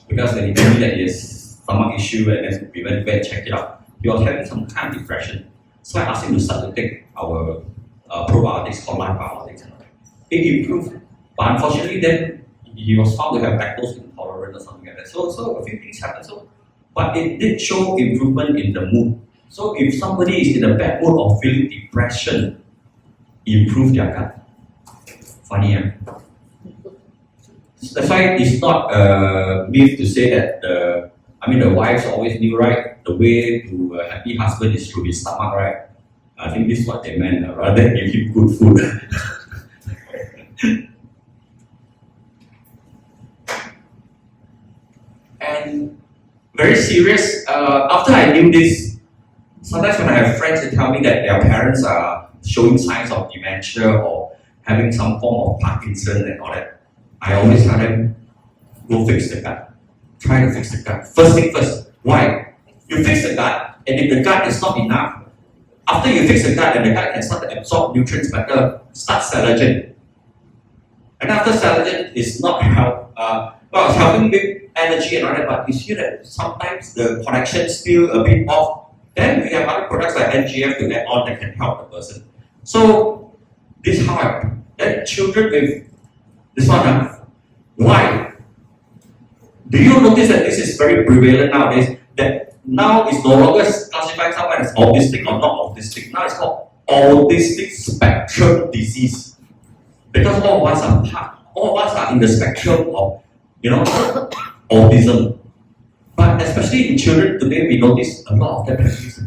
Because when he told me that he has stomach issue and then we went and checked it out, he was having some kind of depression. So I asked him to start to take our probiotics called life biotics. It improved. But unfortunately then he was found to have lactose intolerant or something like that. So a few things happened. But it did show improvement in the mood. So if somebody is in a bad mood or feeling depression, improve their gut. Funny, eh? That's why it's not a myth to say that the wives always knew, right? The way to a happy husband is through his stomach, right? I think this is what they meant, rather than give him good food. And very serious, after I knew this, sometimes when I have friends who tell me that their parents are showing signs of dementia or having some form of Parkinson and all that, I always tell them, go fix the gut. Try to fix the gut. First thing first. Why? You fix the gut, and if the gut is not enough, after you fix the gut and the gut can start to absorb nutrients better, start Selagen. And after Selagen is not it's helping with energy and all that, but you see that sometimes the connection is still a bit off. Then we have other products like NGF to add on that can help the person. So this hard. Then children with this one, why? Do you notice that this is very prevalent nowadays? That now it's no longer classified someone as autistic or not autistic. Now it's called autistic spectrum disease. Because all of us are in the spectrum of, autism. But especially in children today, we notice a lot of them have this.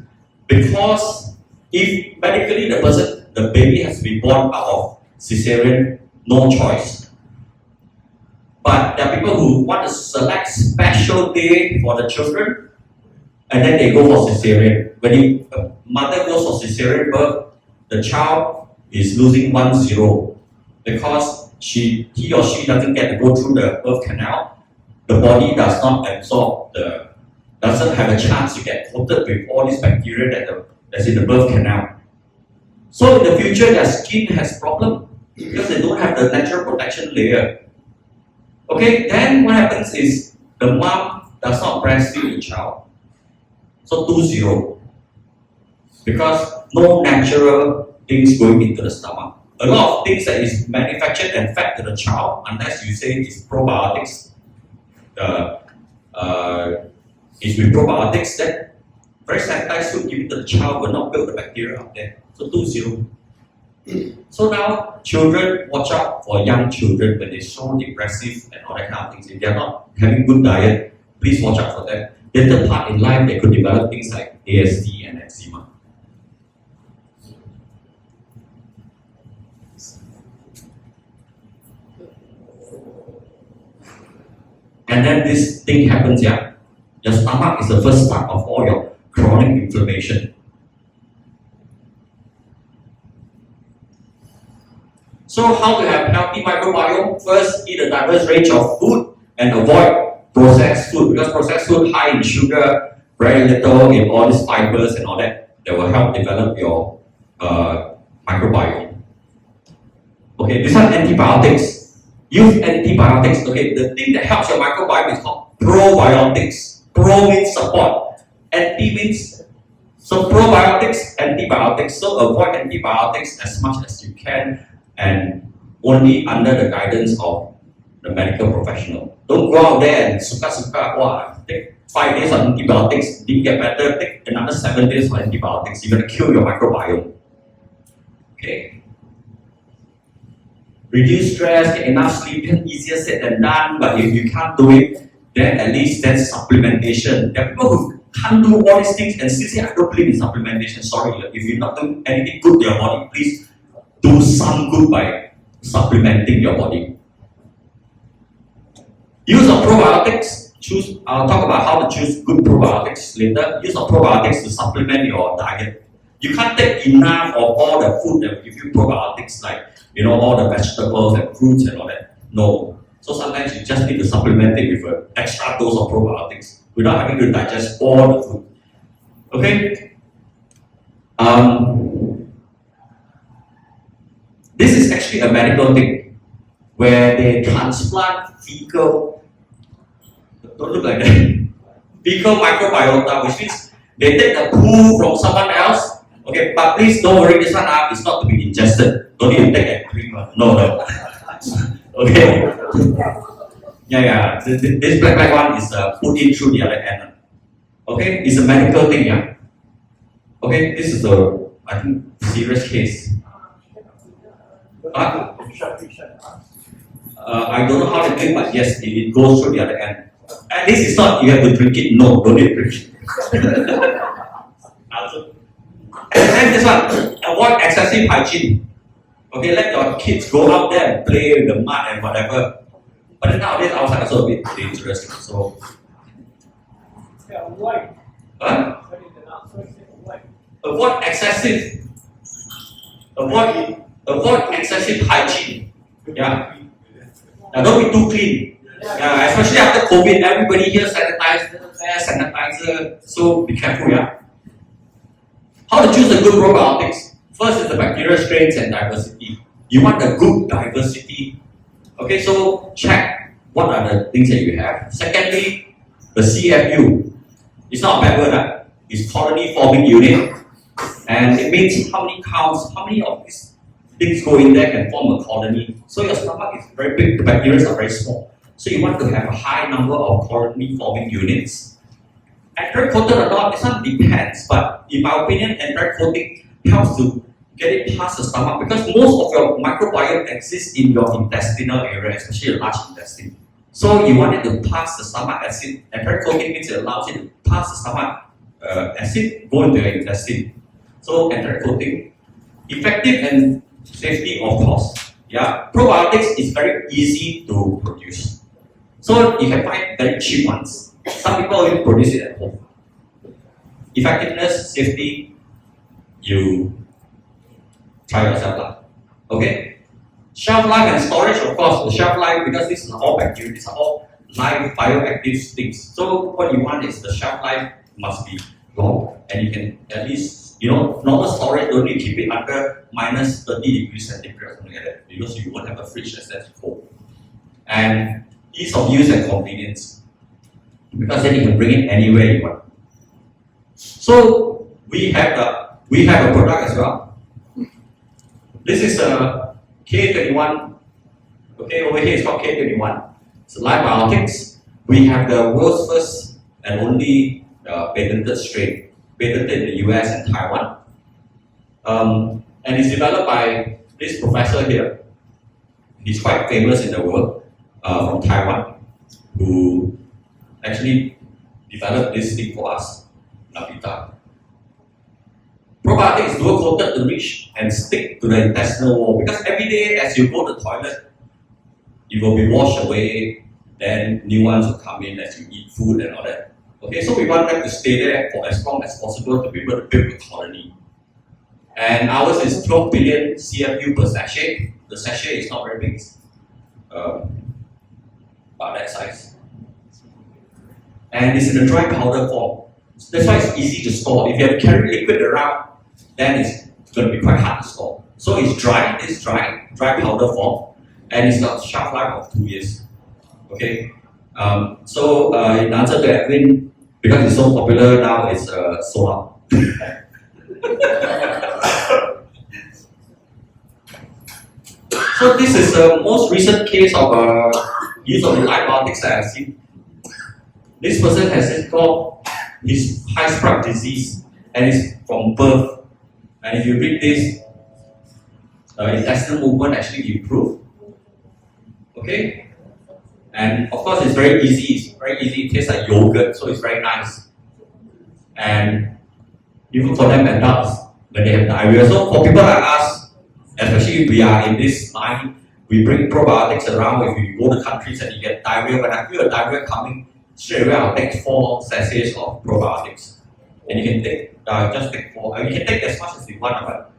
Because if medically the baby has been born out of cesarean, no choice. But there are people who want to select special day for the children, and then they go for cesarean. When the mother goes for cesarean birth, the child is losing 1-0 because he or she doesn't get to go through the birth canal. The body does not absorb doesn't have a chance to get coated with all this bacteria that's in the birth canal. So in the future, their skin has problem because they don't have the natural protection layer. Okay, then what happens is the mom does not breastfeed the child. So 2-0. Because no natural things going into the stomach. A lot of things that is manufactured and fed to the child, unless you say it's probiotics, is with probiotics, then very sanitized food given to the child will not build the bacteria out there. So 2-0. So now children, watch out for young children when they're so depressive and all that kind of things. If they're not having good diet, please watch out for them. Later part in life, they could develop things like ASD and eczema. And then this thing happens here. Your stomach is the first start of all your chronic inflammation. So how to have healthy microbiome? First, eat a diverse range of food and avoid processed food, because processed food high in sugar, very little in all these fibers and all that will help develop your microbiome. Okay, this one antibiotics. Use antibiotics. Okay, the thing that helps your microbiome is called probiotics. Pro means support. Anti means so probiotics, antibiotics. So avoid antibiotics as much as you can, and only under the guidance of the medical professional. Don't go out there and take 5 days on antibiotics, didn't get better, take another 7 days on antibiotics. You're going to kill your microbiome. Okay? Reduce stress, get enough sleep, easier said than done, but if you can't do it, then at least that's supplementation. There are people who can't do all these things and still say, I don't believe in supplementation. Sorry, if you're not doing anything good to your body, please do some good by supplementing your body. Use of probiotics. I'll talk about how to choose good probiotics later. Use of probiotics to supplement your diet. You can't take enough of all the food that will give you probiotics, like all the vegetables and fruits and all that. No. So sometimes you just need to supplement it with an extra dose of probiotics without having to digest all the food. Okay? This is actually a medical thing where they transplant fecal, don't look like that, fecal microbiota, which means they take the poo from someone else. Okay, but please don't worry, this one is not to be ingested. Don't need to take and drink. No. Okay. Yeah. This black one is put in through the other end. Okay, it's a medical thing, yeah. Okay, this is I think, serious case. I don't know how to drink, but yes, it goes through the other end. And this is not you have to drink it. No, don't need to drink it. And this one, avoid excessive hygiene. Okay, let your kids go out there and play with the mud and whatever. But then nowadays outside also a bit dangerous. So huh? Avoid excessive hygiene. Yeah. Now don't be too clean. Yeah, especially after COVID, everybody here sanitizer. So be careful, yeah. How to choose a good probiotics? First is the bacterial strains and diversity. You want a good diversity. Okay, so check what are the things that you have. Secondly, the CFU. It's not a bad word, it's colony forming unit. And it means how many of these things go in there can form a colony. So your stomach is very big, the bacteria are very small. So you want to have a high number of colony forming units. Enteric coated or not, this one depends, but in my opinion, enteric coating helps to get it past the stomach because most of your microbiome exists in your intestinal area, especially the large intestine. So you want it to pass the stomach acid. Enteric coating means it allows it to pass the stomach acid, go into your intestine. So enteric coating, effective and safety of course. Yeah, probiotics is very easy to produce. So you can find very cheap ones. Some people will produce it at home. Effectiveness, safety, you try yourself lah. Okay? Shelf life and storage, of course, the shelf life, because this is all bacteria, these are all live bioactive things. So what you want is the shelf life must be long, and you can at least, normal storage, don't need to keep it under minus 30 degrees centigrade or something like that, because you won't have a fridge that's cold. And ease of use and convenience, because then you can bring it anywhere you want. So we have a product as well. This is a K21. Okay, over here it's called K21. It's live biotics. We have the world's first and only patented strain, patented in the US and Taiwan. And it's developed by this professor here. He's quite famous in the world, from Taiwan, who actually developed this thing for us, Navita. Probiotics is dual coated to reach and stick to the intestinal wall, because every day as you go to the toilet, it will be washed away, then new ones will come in as you eat food and all that. Okay, so we want them to stay there for as long as possible to be able to build a colony. And ours is 12 billion CFU per sachet. The sachet is not very big, about that size. And it's in a dry powder form. So that's why it's easy to store. If you have to carry liquid around, then it's going to be quite hard to store. So it's dry, dry powder form, and it's got a shelf life of 2 years. Okay. So in answer to Edwin, because it's so popular now, it's sold out. So this is the most recent case of use of live biotics that I've seen. This person has this called his high spread disease, and it's from birth. And if you read this, intestinal movement actually improved. Okay, and of course it's very easy. It's very easy. It tastes like yogurt, so it's very nice. And even for them adults, when they have diarrhea. So for people like us, especially if we are in this line, we bring probiotics around. If you go to countries and you get diarrhea, when I feel a diarrhea coming, straight away I'll take 4 sachets of probiotics. And you can take, just take 4. I mean, you can take as much as you want, but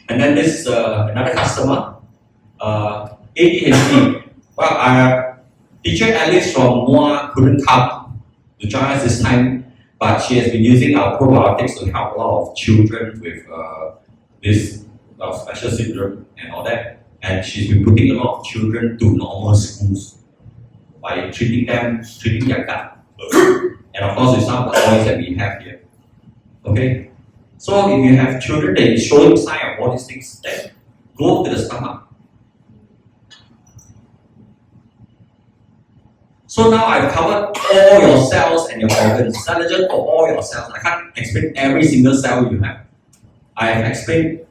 And then this another customer, ADHD. Well, teacher Alice from MOA couldn't come to join us this time, but she has been using our probiotics to help a lot of children with this special syndrome and all that. And she's been putting a lot of children to normal schools by treating their gut. And of course with some of the oils that we have here. Okay? So if you have children that is showing sign of all these things, then go to the stomach. So now I've covered all your cells and your organs. Collagen for all your cells. I can't explain every single cell you have. I have explained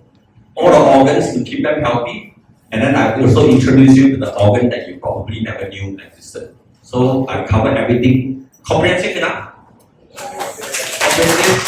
all the organs to keep them healthy. And then I've also introduced you to the organ that you probably never knew existed. So I've covered everything. Comprehensive enough? Comprehensive?